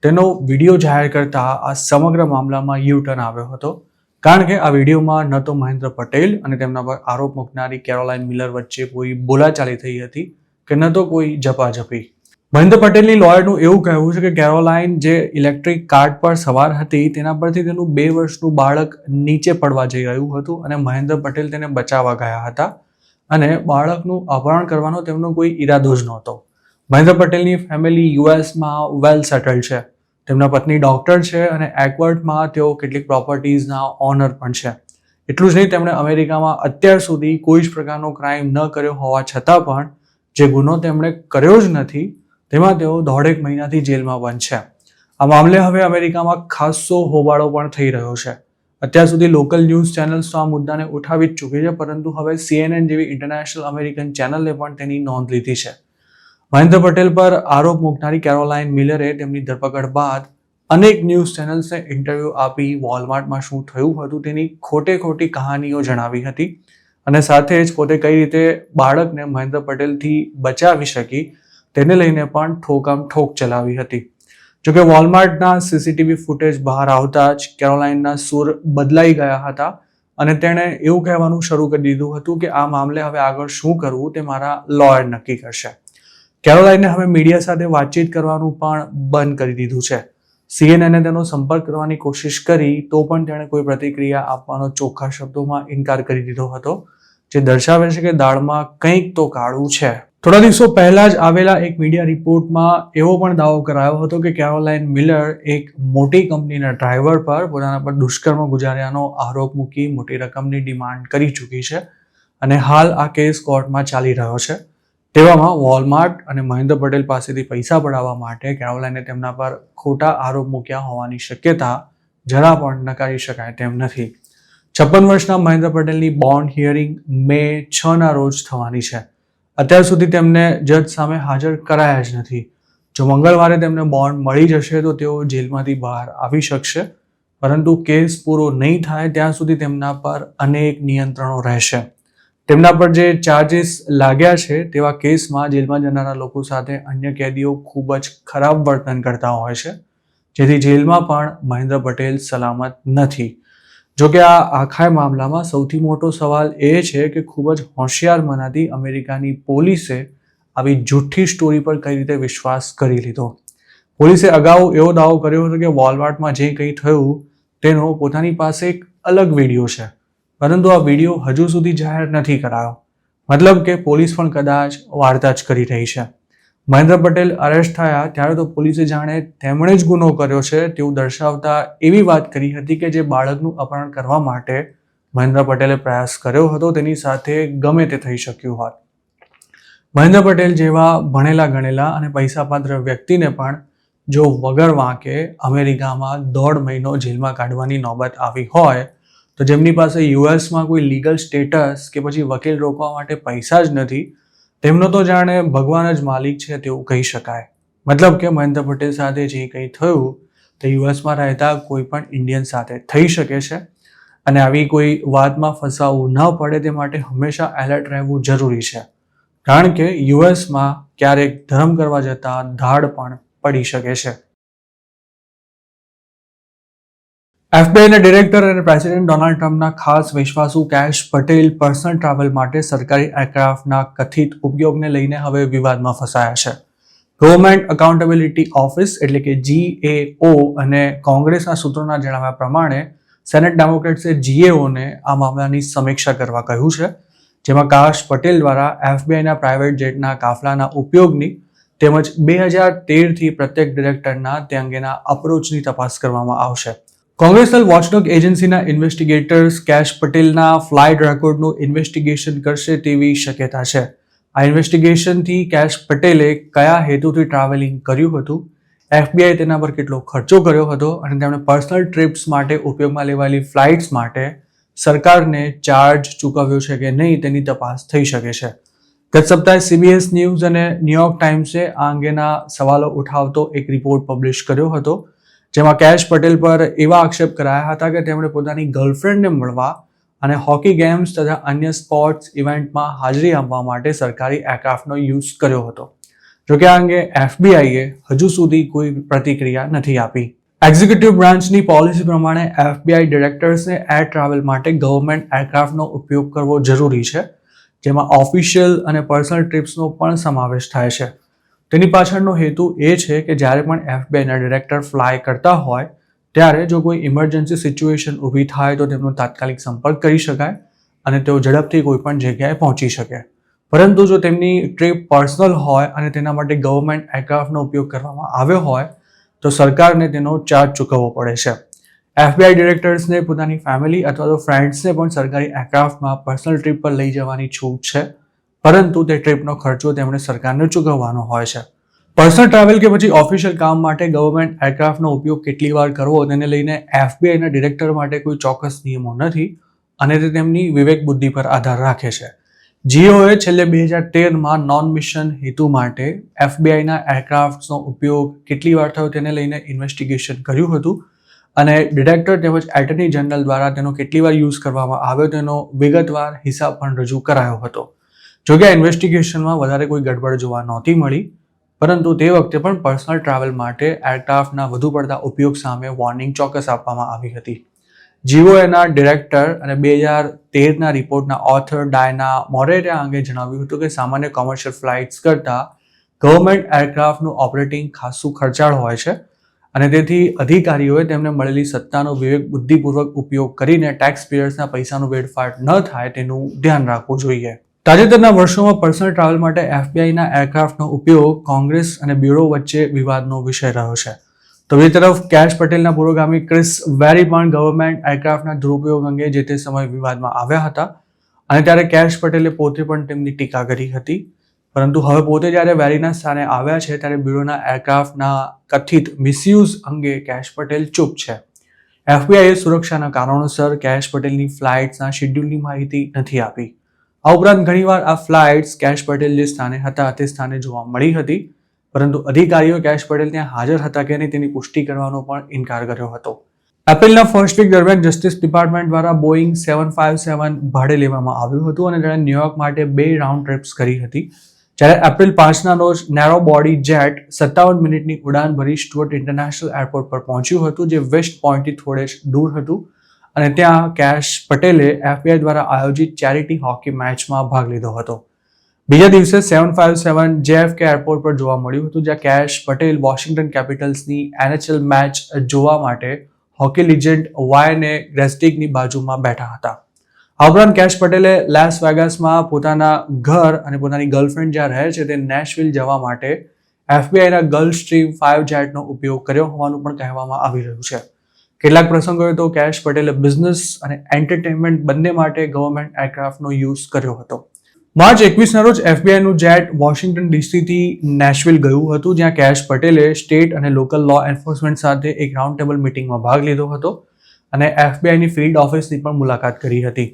તેનો વિડીયો જાહેર કરતા આ સમગ્ર મામલામાં યુ-ટર્ન આવ્યો હતો. કારણ કે આ વિડીયોમાં ન તો મહેન્દ્ર પટેલ અને તેમના પર આરોપ મૂકનારી કેરોલાઇન મિલર વચ્ચે કોઈ બોલાચાલી થઈ હતી કે ન તો કોઈ ઝપાઝપી. મહેન્દ્ર પટેલની લોયરનું એવું કહેવું છે કે કેરોલાઇન જે ઇલેક્ટ્રિક કાર્ટ પર સવાર હતી તેના પરથી તેનું 2 વર્ષનું બાળક નીચે પડવા જઈ રહ્યું હતું અને મહેન્દ્ર પટેલ તેને બચાવવા ગયા હતા અને બાળકનું અપહરણ કરવાનો તેમનો કોઈ ઈરાદો જ નહોતો. મહેન્દ્ર પટેલની ફેમિલી યુએસમાં વેલ સેટલ્ડ છે. તેમના પત્ની ડોક્ટર છે અને એક્વર્થમાં તેઓ કેટલીક પ્રોપર્ટીઝના ઓનર પણ છે. એટલું જ નહીં, તેમણે અમેરિકામાં અત્યાર સુધી કોઈ જ પ્રકારનો ક્રાઇમ ન કર્યો હોવા છતાં પણ જે ગુનો તેમણે કર્યો જ નથી તેમાં તેઓ 1.5 મહિનાથી જેલમાં બંધ છે. આ મામલે હવે અમેરિકામાં ખાસ્સો હોબાળો પણ થઈ રહ્યો છે. અત્યાર સુધી લોકલ ન્યૂઝ ચેનલ્સ તો આ મુદ્દાને ઉઠાવી જ ચૂકી છે પરંતુ હવે CNN જેવી ઇન્ટરનેશનલ અમેરિકન ચેનલે પણ તેની નોંધ લીધી છે. મહેન્દ્ર પટેલ પર આરોપ મૂકનારી કેરોલાઇન મિલરે તેમની ધરપકડ બાદ અનેક ન્યૂઝ ચેનલ્સને ઇન્ટરવ્યૂ આપી વોલમાર્ટમાં શું થયું હતું તેની ખોટી કહાનીઓ જણાવી હતી અને સાથે જ પોતે કઈ રીતે બાળકને મહેન્દ્ર પટેલથી બચાવી શકી તેને લઈને પણ ઠોક ચલાવી હતી. જોકે વોલમાર્ટના CCTV ફૂટેજ બહાર આવતા જ કેરોલાઇનના સૂર બદલાઈ ગયા હતા અને તેણે એવું કહેવાનું શરૂ કરી દીધું હતું કે આ મામલે હવે આગળ શું કરવું તે મારા લોયર નક્કી કરશે. કેરોલાઇને હવે મીડિયા સાથે વાતચીત કરવાનું પણ બંધ કરી દીધું છે. CNN તેનો સંપર્ક કરવાની કોશિશ કરી તો પણ તેણે કોઈ પ્રતિક્રિયા આપવાનો ચોખ્ખા શબ્દોમાં ઇનકાર કરી દીધો હતો, જે દર્શાવે છે કે દાળમાં કંઈક તો કાળું છે. થોડા દિવસો પહેલા જ આવેલા એક મીડિયા રિપોર્ટમાં એવો પણ દાવો કરાયો હતો કે કેરોલાઇન મિલર એક મોટી કંપનીના ડ્રાઈવર પર પોતાના પર દુષ્કર્મ ગુજાર્યાનો આરોપ મૂકી મોટી રકમની ડિમાન્ડ કરી ચૂકી છે અને હાલ આ કેસ કોર્ટમાં ચાલી રહ્યો છે. તેવામાં વોલમાર્ટ અને મહેન્દ્ર પટેલ પાસેથી પૈસા પડાવવા માટે કેરોલાઇને તેમના પર ખોટા આરોપ મૂક્યા હોવાની શક્યતા જરા પણ નકારી શકાય તેમ નથી. 56 વર્ષના મહેન્દ્ર પટેલની બોન્ડ હિયરિંગ મે 6ના રોજ થવાની છે. અત્યાર સુધી તેમને જજ સામે હાજર કરાયા જ નથી. જો મંગળવારે તેમને બોન્ડ મળી જશે તો તેઓ જેલમાંથી બહાર આવી શકશે પરંતુ કેસ પૂરો નહીં થાય ત્યાં સુધી તેમના પર અનેક નિયંત્રણો રહેશે. તેમના પર જે ચાર્જીસ લાગ્યા છે તેવા કેસમાં જેલમાં જનારા લોકો સાથે અન્ય કેદીઓ ખૂબ જ ખરાબ વર્તન કરતા હોય છે જેથી જેલમાં પણ મહેન્દ્ર પટેલ સલામત નથી. જોકે આ આખા મામલામાં સૌથી મોટો સવાલ એ છે કે ખૂબ જ હોશિયાર મનાતી અમેરિકાની પોલીસે આવી જૂઠી સ્ટોરી પર કઈ રીતે વિશ્વાસ કરી લીધો. પોલીસે અગાઉ એવો દાવો કર્યો હતો કે વોલમાર્ટમાં જે કંઈ થયું તેનો પોતાની પાસે એક અલગ વિડીયો છે પરંતુ આ વિડીયો હજુ સુધી જાહેર નથી કરાયો. મતલબ કે પોલીસ પણ કદાચ વાર્તા જ કરી રહી છે. મહેન્દ્ર પટેલ અરેસ્ટ થયા ત્યારે તો પોલીસે જાણે તેમણે જ ગુનો કર્યો છે તેવું દર્શાવતા એવી વાત કરી હતી કે જે બાળકનું અપહરણ કરવા માટે મહેન્દ્ર પટેલે પ્રયાસ કર્યો હતો તેની સાથે ગમે તે થઈ શક્યું હોત. મહેન્દ્ર પટેલ જેવા ભણેલા ગણેલા અને પૈસાપાત્ર વ્યક્તિને પણ જો વગર વાંકે અમેરિકામાં 1.5 મહિનો જેલમાં કાઢવાની નોબત આવી હોય તો જેમની પાસે યુએસમાં કોઈ લીગલ સ્ટેટસ કે પછી વકીલ રોકવા માટે પૈસા જ નથી તેમનો તો જાણે ભગવાન જ માલિક છે તેવું કહી શકાય. મતલબ કે મહેન્દ્ર પટેલ સાથે જે કંઈ થયું તે યુએસમાં રહેતા કોઈ પણ ઇન્ડિયન સાથે થઈ શકે છે અને આવી કોઈ વાતમાં ફસાવવું ન પડે તે માટે હંમેશા એલર્ટ રહેવું જરૂરી છે. કારણ કે યુએસમાં ક્યારેક ધર્મ કરવા જતાં ધાડ પણ પડી શકે છે. એફબીઆઈના ડિરેક્ટર અને પ્રેસિડેન્ટ ડોનાલ્ડ ટ્રમ્પના ખાસ વિશ્વાસુ કેશ પટેલ પર્સનલ ટ્રાવેલ માટે સરકારી એરક્રાફ્ટના કથિત ઉપયોગને લઈને હવે વિવાદમાં ફસાયા છે. ગવર્મેન્ટ અકાઉન્ટેબિલિટી ઓફિસ એટલે કે GAO અને કોંગ્રેસના સૂત્રોના જણાવ્યા પ્રમાણે સેનેટ ડેમોક્રેટ્સે GAOને આ મામલાની સમીક્ષા કરવા કહ્યું છે, જેમાં કેશ પટેલ દ્વારા એફબીઆઈના પ્રાઇવેટ જેટના કાફલાના ઉપયોગની તેમજ 2013થી પ્રત્યેક ડિરેક્ટરના તે અંગેના અપ્રોચની તપાસ કરવામાં આવશે. કોંગ્રેસનલ વોચડોગ એજન્સીના ઇન્વેસ્ટિગેટર્સ કેશ પટેલના ફ્લાઇટ રેકોર્ડનું ઇન્વેસ્ટિગેશન કરશે તેવી શક્યતા છે. આ ઇન્વેસ્ટિગેશનથી કેશ પટેલે કયા હેતુથી ટ્રાવેલિંગ કર્યું હતું, એફબીઆઈ તેના પર કેટલો ખર્ચો કર્યો હતો અને તેમણે પર્સનલ ટ્રીપ્સ માટે ઉપયોગમાં લેવાયેલી ફ્લાઇટ્સ માટે સરકારને ચાર્જ ચૂકવ્યો છે કે નહીં તેની તપાસ થઈ શકે છે. ગત સપ્તાહે CBS ન્યૂઝ અને ન્યૂયોર્ક ટાઈમ્સે આ અંગેના સવાલો ઉઠાવતો એક રિપોર્ટ પબ્લિશ કર્યો હતો, જેમાં કેશ પટેલ પર એવા આક્ષેપ કરાયા હતા કે તેમણે પોતાની ગર્લફ્રેન્ડને મળવા અને હોકી ગેમ્સ તથા અન્ય સ્પોર્ટ્સ ઇવેન્ટમાં હાજરી આપવા માટે સરકારી એરક્રાફ્ટનો યુઝ કર્યો હતો. જોકે આ અંગે એફબીઆઈએ હજુ સુધી કોઈ પ્રતિક્રિયા નથી આપી. એક્ઝિક્યુટિવ બ્રાન્ચની પોલિસી પ્રમાણે એફબીઆઈ ડિરેક્ટર્સને એર ટ્રાવેલ માટે ગવર્મેન્ટ એરક્રાફ્ટનો ઉપયોગ કરવો જરૂરી છે, જેમાં ઓફિશિયલ અને પર્સનલ ટ્રીપ્સનો પણ સમાવેશ થાય છે. તેની પાછળનો હેતુ એ છે કે જ્યારે પણ એફબીઆઈના ડિરેક્ટર ફ્લાય કરતા હોય ત્યારે જો કોઈ ઇમરજન્સી સિચ્યુએશન ઊભી થાય તો તેમનો તાત્કાલિક સંપર્ક કરી શકાય અને તેઓ ઝડપથી કોઈ પણ જગ્યાએ પહોંચી શકે. પરંતુ જો તેમની ટ્રીપ પર્સનલ હોય અને તેના માટે ગવર્મેન્ટ એરક્રાફ્ટનો ઉપયોગ કરવામાં આવ્યો હોય તો સરકારને તેનો ચાર્જ ચૂકવવો પડે છે. એફબીઆઈ ડિરેક્ટર્સને પોતાની ફેમિલી અથવા તો ફ્રેન્ડ્સને પણ સરકારી એરક્રાફ્ટમાં પર્સનલ ટ્રીપ પર લઈ જવાની છૂટ છે, પરંતુ તે ટ્રીપનો ખર્ચો તેમણે સરકારને ચૂકવવાનો હોય છે. પર્સનલ ટ્રાવેલ કે પછી ઓફિશિયલ કામ માટે ગવર્મેન્ટ એરક્રાફ્ટનો ઉપયોગ કેટલી વાર કરવો તેને લઈને એફબીઆઈના ડિરેક્ટર માટે કોઈ ચોક્કસ નિયમો નથી અને તે તેમની વિવેક બુદ્ધિ પર આધાર રાખે છે. GAOએ છેલ્લે 2013માં નોન મિશન હેતુ માટે એફબીઆઈના એરક્રાફ્ટનો ઉપયોગ કેટલી વાર થયો તેને લઈને ઇન્વેસ્ટિગેશન કર્યું હતું અને ડિરેક્ટર તેમજ એટર્ની જનરલ દ્વારા તેનો કેટલી વાર યુઝ કરવામાં આવ્યો તેનો વિગતવાર હિસાબ પણ રજૂ કરાયો હતો. જોકે આ ઇન્વેસ્ટિગેશનમાં વધારે કોઈ ગડબડ જોવા નહોતી મળી, પરંતુ તે વખતે પણ પર્સનલ ટ્રાવેલ માટે એરક્રાફ્ટના વધુ પડતા ઉપયોગ સામે વોર્નિંગ ચોક્કસ આપવામાં આવી હતી. GAOના ડિરેક્ટર અને 2013ના રિપોર્ટના ઓથર ડાયના મોરેરે અંગે જણાવ્યું હતું કે સામાન્ય કોમર્શિયલ ફ્લાઇટ્સ કરતાં ગવર્મેન્ટ એરક્રાફ્ટનું ઓપરેટિંગ ખાસું ખર્ચાળ હોય છે અને તેથી અધિકારીઓએ તેમને મળેલી સત્તાનો વિવેક બુદ્ધિપૂર્વક ઉપયોગ કરીને ટેક્સ પેયર્સના પૈસાનું વેડફાટ ન થાય તેનું ધ્યાન રાખવું જોઈએ. તાજેતરના વર્ષોમાં પર્સનલ ટ્રાવેલ માટે એફબીઆઈના એરક્રાફ્ટનો ઉપયોગ કોંગ્રેસ અને બ્યુરો વચ્ચે વિવાદનો વિષય રહ્યો છે. તો બીજી તરફ કેશ પટેલના પુરોગામી ક્રિસ વેરી પણ ગવર્મેન્ટ એરક્રાફ્ટના દુરુપયોગ અંગે જે તે સમયે વિવાદમાં આવ્યા હતા અને ત્યારે કેશ પટેલે પોતે પણ તેમની ટીકા કરી હતી. પરંતુ હવે પોતે જ્યારે વેરીના સ્થાને આવ્યા છે ત્યારે બ્યુરોના એરક્રાફ્ટના કથિત મિસયુઝ અંગે કેશ પટેલ ચૂપ છે. એફબીઆઈએ સુરક્ષાના કારણોસર કેશ પટેલની ફ્લાઇટ્સના શેડ્યુલની માહિતી નથી આપી. આ ઉપરાંત ઘણીવાર આ ફ્લાઇટ્સ કેશ પટેલ જે સ્થાને હતા તે સ્થાને જોવા મળી હતી, પરંતુ અધિકારીઓ કેશ પટેલ ત્યાં હાજર હતા કે નહીં તેની પુષ્ટિ કરવાનો પણ ઇનકાર કર્યો હતો. એપ્રિલના ફર્સ્ટ વીક દરમિયાન જસ્ટિસ ડિપાર્ટમેન્ટ દ્વારા બોઈંગ 757 ભાડે લેવામાં આવ્યું હતું અને તેણે ન્યુયોર્ક માટે 2 રાઉન્ડ ટ્રીપ્સ કરી હતી. જ્યારે એપ્રિલ 5ના રોજ નેરો બોડી જેટ 57 મિનિટની ઉડાન ભરી સ્ટુઅર્ટ ઇન્ટરનેશનલ એરપોર્ટ પર પહોંચ્યું હતું, જે વેસ્ટ પોઇન્ટથી થોડે દૂર હતું અને ત્યાં કેશ પટેલે એફબીઆઈ દ્વારા આયોજિત ચેરિટી હોકી મેચમાં ભાગ લીધો હતો. બીજા દિવસે 757 JFK એરપોર્ટ પર જોવા મળ્યું હતું, જ્યાં કેશ પટેલ વોશિંગ્ટન કેપિટલ્સની NHL મેચ જોવા માટે હોકી લિજેન્ડ વાયને ગ્રેસ્ટિકની બાજુમાં બેઠા હતા. આ ઉપરાંત કેશ પટેલે લાસ વેગાસમાં પોતાના ઘર અને પોતાની ગર્લફ્રેન્ડ જ્યાં રહે છે તે નેશવિલ જવા માટે એફબીઆઈના ગલ્ફ સ્ટ્રીમ 5 જેટનો ઉપયોગ કર્યો હોવાનું પણ કહેવામાં આવી રહ્યું છે. કેટલાક પ્રસંગોએ તો કેશ પટેલે બિઝનેસ અને એન્ટરટેનમેન્ટ બંને માટે ગવર્મેન્ટ એરક્રાફ્ટનો યુઝ કર્યો હતો. માર્ચ 21ના રોજ એફબીઆઈનું જેટ વોશિંગ્ટન ડીસીથી નેશવિલ ગયું હતું, જ્યાં કેશ પટેલે સ્ટેટ અને લોકલ લો એન્ફોર્સમેન્ટ સાથે એક રાઉન્ડ ટેબલ મિટિંગમાં ભાગ લીધો હતો અને એફબીઆઈની ફિલ્ડ ઓફિસની પણ મુલાકાત કરી હતી.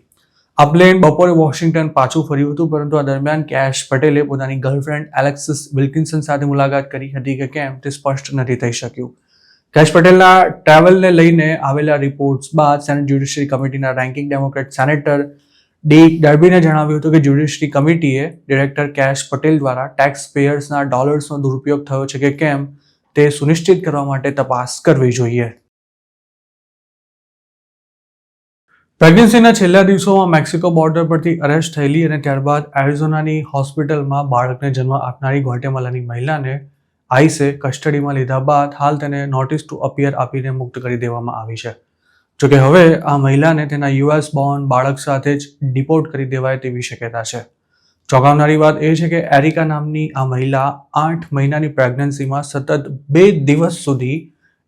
આ પ્લેન બપોરે વોશિંગ્ટન પાછું ફર્યું હતું, પરંતુ આ દરમિયાન કેશ પટેલે પોતાની ગર્લફ્રેન્ડ એલેક્સિસ વિલ્કિન્સન સાથે મુલાકાત કરી હતી કે કેમ તે સ્પષ્ટ નથી થઈ શક્યું. કેશ પટેલના ટ્રાવેલને લઈને આવેલા રિપોર્ટ્સ બાદ સેનેટ જ્યુડિશિયરી કમિટીના રેન્કિંગ ડેમોક્રેટ સેનેટર ડી ડર્બીને જણાવ્યું હતું કે જ્યુડિશિયરી કમિટીએ ડિરેક્ટર કેશ પટેલ દ્વારા ટેક્સ પેયર્સના ડોલર્સનો દુરુપયોગ થયો છે કે કેમ તે સુનિશ્ચિત કરવા માટે તપાસ કરવી જોઈએ. પ્રેગ્નન્સીના છેલ્લા દિવસોમાં મેક્સિકો બોર્ડર પરથી અરેસ્ટ થયેલી અને ત્યારબાદ એરિઝોનાની હોસ્પિટલમાં બાળકને જન્મ આપનારી ગ્વાટેમાલાની મહિલાને આઈસે કસ્ટડીમાં લીધા બાદ હાલ તેને નોટિસ ટુ અપિયર આપીને મુક્ત કરી દેવામાં આવી છે. જોકે હવે આ મહિલાને તેના યુએસ બોર્ન બાળક સાથે જ ડિપોર્ટ કરી દેવાય તેવી શક્યતા છે. ચોંકાવનારી વાત એ છે કે એરિકા નામની આ મહિલા 8 મહિનાની પ્રેગ્નન્સીમાં સતત 2 દિવસ સુધી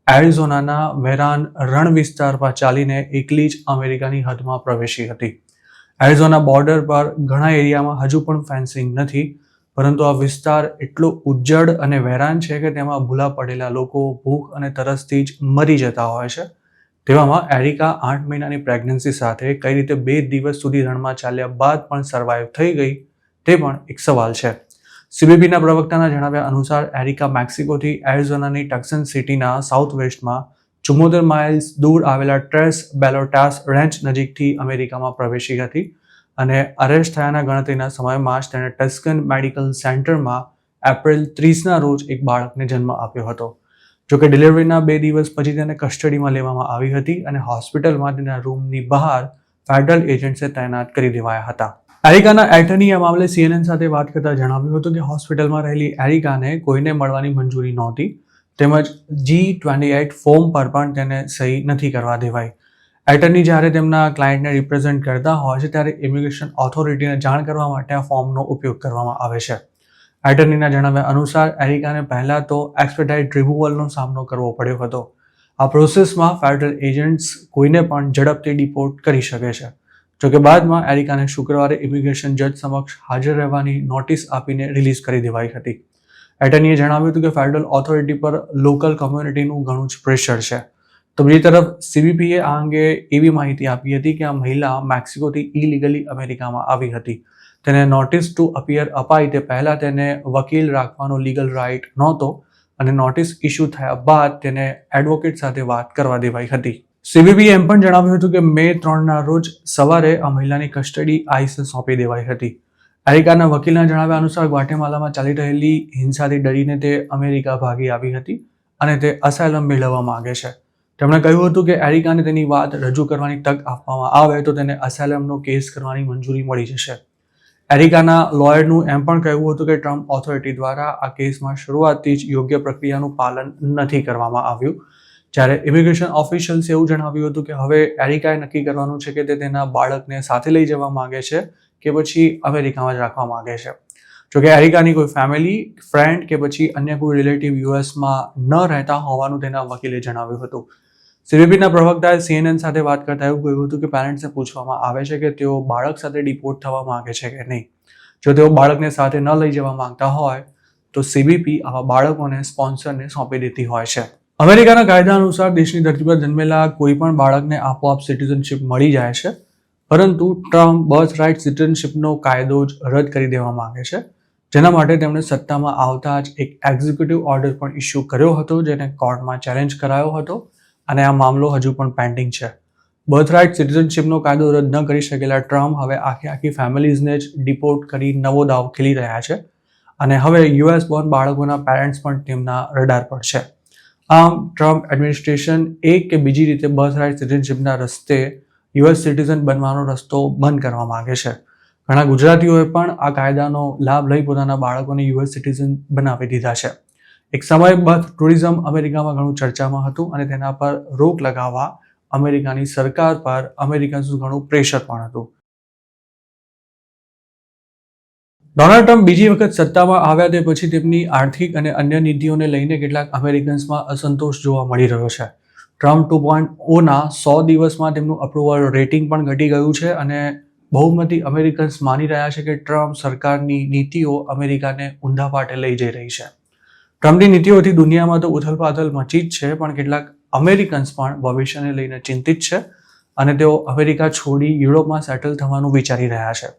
એરિઝોનાના વેરાન રણ વિસ્તારમાં ચાલીને એકલી જ અમેરિકાની હદમાં પ્રવેશી હતી. એરિઝોના બોર્ડર પર ઘણા એરિયામાં હજુ પણ ફેન્સિંગ નથી, પરંતુ આ વિસ્તાર એટલો ઉજ્જડ અને વેરાન છે કે તેમાં ભૂલા પડેલા લોકો ભૂખ અને તરસથી જ મરી જતા હોય છે. તેવામાં એરિકા 8 મહિનાની પ્રેગ્નન્સી સાથે કઈ રીતે 2 દિવસ સુધી રણમાં ચાલ્યા બાદ પણ સર્વાઈવ થઈ ગઈ તે પણ એક સવાલ છે. સીબીપીના પ્રવક્તાના જણાવ્યા અનુસાર એરિકા મેક્સિકોથી એરિઝોનાની ટક્સન સિટીના સાઉથ વેસ્ટમાં 74 માઇલ્સ દૂર આવેલા ટ્રેસ બેલોટાસ રેન્ચ નજીકથી અમેરિકામાં પ્રવેશી હતી અને અરેસ્ટ થયાના ગણતરીના સમયમાં જ તેણે ટસ્કન મેડિકલ સેન્ટરમાં એપ્રિલ 30ના રોજ એક બાળકને જન્મ આપ્યો હતો. જોકે ડિલિવરીના 2 દિવસ પછી તેને કસ્ટડીમાં લેવામાં આવી હતી અને હોસ્પિટલમાં તેના રૂમની બહાર ફેડરલ એજન્ટ્સે તૈનાત કરી દેવાયા હતા. એરિકાના એટર્નીએ આ મામલે CNN સાથે વાત કરતા જણાવ્યું હતું કે હોસ્પિટલમાં રહેલી એરિકાને કોઈને મળવાની મંજૂરી નહોતી, તેમજ G-28 ફોર્મ પર પણ તેને સહી નથી કરવા દેવાઈ. એટર્ની જ્યારે તેમના ક્લાયન્ટને રિપ્રેઝેન્ટ કરતા હોય છે ત્યારે ઇમિગ્રેશન ઓથોરિટીને જાણ કરવા માટે આ ફોર્મનો ઉપયોગ કરવામાં આવે છે. એટર્નીના જણાવ્યા અનુસાર એરિકાને પહેલાં તો એક્સપેડાઇટ રિમૂવલનો સામનો કરવો પડ્યો હતો. આ પ્રોસેસમાં ફેડરલ એજન્ટ્સ કોઈને પણ ઝડપથી ડિપોર્ટ કરી શકે છે. જોકે બાદમાં એરિકાને શુક્રવારે ઇમિગ્રેશન જજ સમક્ષ હાજર રહેવાની નોટિસ આપીને રિલીઝ કરી દેવાઈ હતી. એટર્નીએ જણાવ્યું હતું કે ફેડરલ ઓથોરિટી પર લોકલ કમ્યુનિટીનું ઘણું જ પ્રેશર છે. તો બીજી તરફ સીબીપીએ આ અંગે એવી માહિતી આપી હતી કે આ મહિલા મેક્સિકોથી ઇલીગલી અમેરિકામાં આવી હતી. તેને નોટિસ ટુ અપિયર અપાઈ તે પહેલાં તેને વકીલ રાખવાનો લીગલ રાઇટ નહોતો અને નોટિસ ઇસ્યુ થયા બાદ તેને એડવોકેટ સાથે વાત કરવા દેવાઈ હતી. સીબીપીએ એમ પણ જણાવ્યું હતું કે મે 3ના રોજ સવારે આ મહિલાની કસ્ટડી આઈસે સોંપી દેવાઈ હતી. એરિકાના વકીલના જણાવ્યા અનુસાર ગ્વાટેમાલામાં ચાલી રહેલી હિંસાથી ડરીને તે અમેરિકા ભાગી આવી હતી અને તે અસાયલમ મેળવવા માંગે છે. તેમણે કહ્યું હતું કે એરિકાને તેની વાત રજૂ કરવાની તક આપવામાં આવે તો તેને અસાયલમનો કેસ કરવાની મંજૂરી મળી જશે. એરિકાના લોયરનું એમ પણ કહેવું હતું કે ટ્રમ્પ ઓથોરિટી દ્વારા આ કેસમાં શરૂઆતથી જ યોગ્ય પ્રક્રિયાનું પાલન નથી કરવામાં આવ્યું. જ્યારે ઇમિગ્રેશન ઓફિશિયલ્સે એવું જણાવ્યું હતું કે હવે એરિકાએ નક્કી કરવાનું છે કે તે તેના બાળકને સાથે લઈ જવા માંગે છે કે પછી અમેરિકામાં જ રાખવા માંગે છે. જોકે એરિકાની કોઈ ફેમિલી, ફ્રેન્ડ કે પછી અન્ય કોઈ રિલેટિવ યુએસમાં ન રહેતા હોવાનું તેના વકીલે જણાવ્યું હતું. સીબીપીના પ્રવક્તાએ CNN સાથે વાત કરતા એવું કહ્યું હતું કે પેરેન્ટ્સને પૂછવામાં આવે છે કે તેઓ બાળક સાથે ડિપોર્ટ થવા માંગે છે કે નહીં. જો તેઓ બાળકને સાથે ન લઈ જવા માંગતા હોય તો સીબીપી આવા બાળકોને સ્પોન્સરને સોંપી દેતી હોય છે. અમેરિકાના કાયદા અનુસાર દેશની ધરતી પર જન્મેલા કોઈ પણ બાળકને આપોઆપ સિટીઝનશીપ મળી જાય છે, પરંતુ ટ્રમ્પ બર્થ રાઇટ સિટીઝનશીપનો કાયદો જ રદ કરી દેવા માંગે છે, જેના માટે તેમણે સત્તામાં આવતા જ એક એક્ઝિક્યુટિવ ઓર્ડર પણ ઇસ્યુ કર્યો હતો, જેને કોર્ટમાં ચેલેન્જ કરાયો હતો અને આ મામલો હજુ પણ પેન્ડિંગ છે. બર્થ રાઇટ સિટીઝનશીપનો કાયદો રદ ન કરી શકેલા ટ્રમ્પ હવે આખી ફેમિલીઝને જ ડિપોર્ટ કરી નવો દાવ ખેલી રહ્યા છે અને હવે યુએસ બોર્ન બાળકોના પેરેન્ટ્સ પણ તેમના રડાર પર છે. આમ ટ્રમ્પ એડમિનિસ્ટ્રેશન એક કે બીજી રીતે બર્થ રાઇટ સિટીઝનશીપના રસ્તે યુએસ સિટીઝન બનવાનો રસ્તો બંધ કરવા માંગે છે. ઘણા ગુજરાતીઓએ પણ આ કાયદાનો લાભ લઈ પોતાના બાળકોને યુએસ સિટીઝન બનાવી દીધા છે. એક સમય બર્થ ટુરિઝમ અમેરિકામાં ઘણું ચર્ચામાં હતું અને તેના પર રોક લગાવવા અમેરિકાની સરકાર પર અમેરિકન્સનું ઘણું પ્રેશર પણ હતું. ડોનાલ્ડ ટ્રમ્પ બીજી વખત સત્તામાં આવ્યા તે પછી તેમની આર્થિક અને અન્ય નીતિઓને લઈને કેટલાક અમેરિકન્સમાં અસંતોષ જોવા મળી રહ્યો છે. ટ્રમ્પ 2.0ના 100 દિવસમાં તેમનું અપ્રુવલ રેટિંગ પણ ઘટી ગયું છે અને બહુમતી અમેરિકન્સ માની રહ્યા છે કે ટ્રમ્પ સરકારની નીતિઓ અમેરિકાને ઊંધા પાટે લઈ જઈ રહી છે. ટ્રમ્પની નીતિઓથી દુનિયામાં તો ઉથલપાથલ મચી જ છે, પણ કેટલાક અમેરિકન્સ પણ ભવિષ્યને લઈને ચિંતિત છે અને તેઓ અમેરિકા છોડી યુરોપમાં સેટલ થવાનું વિચારી રહ્યા છે.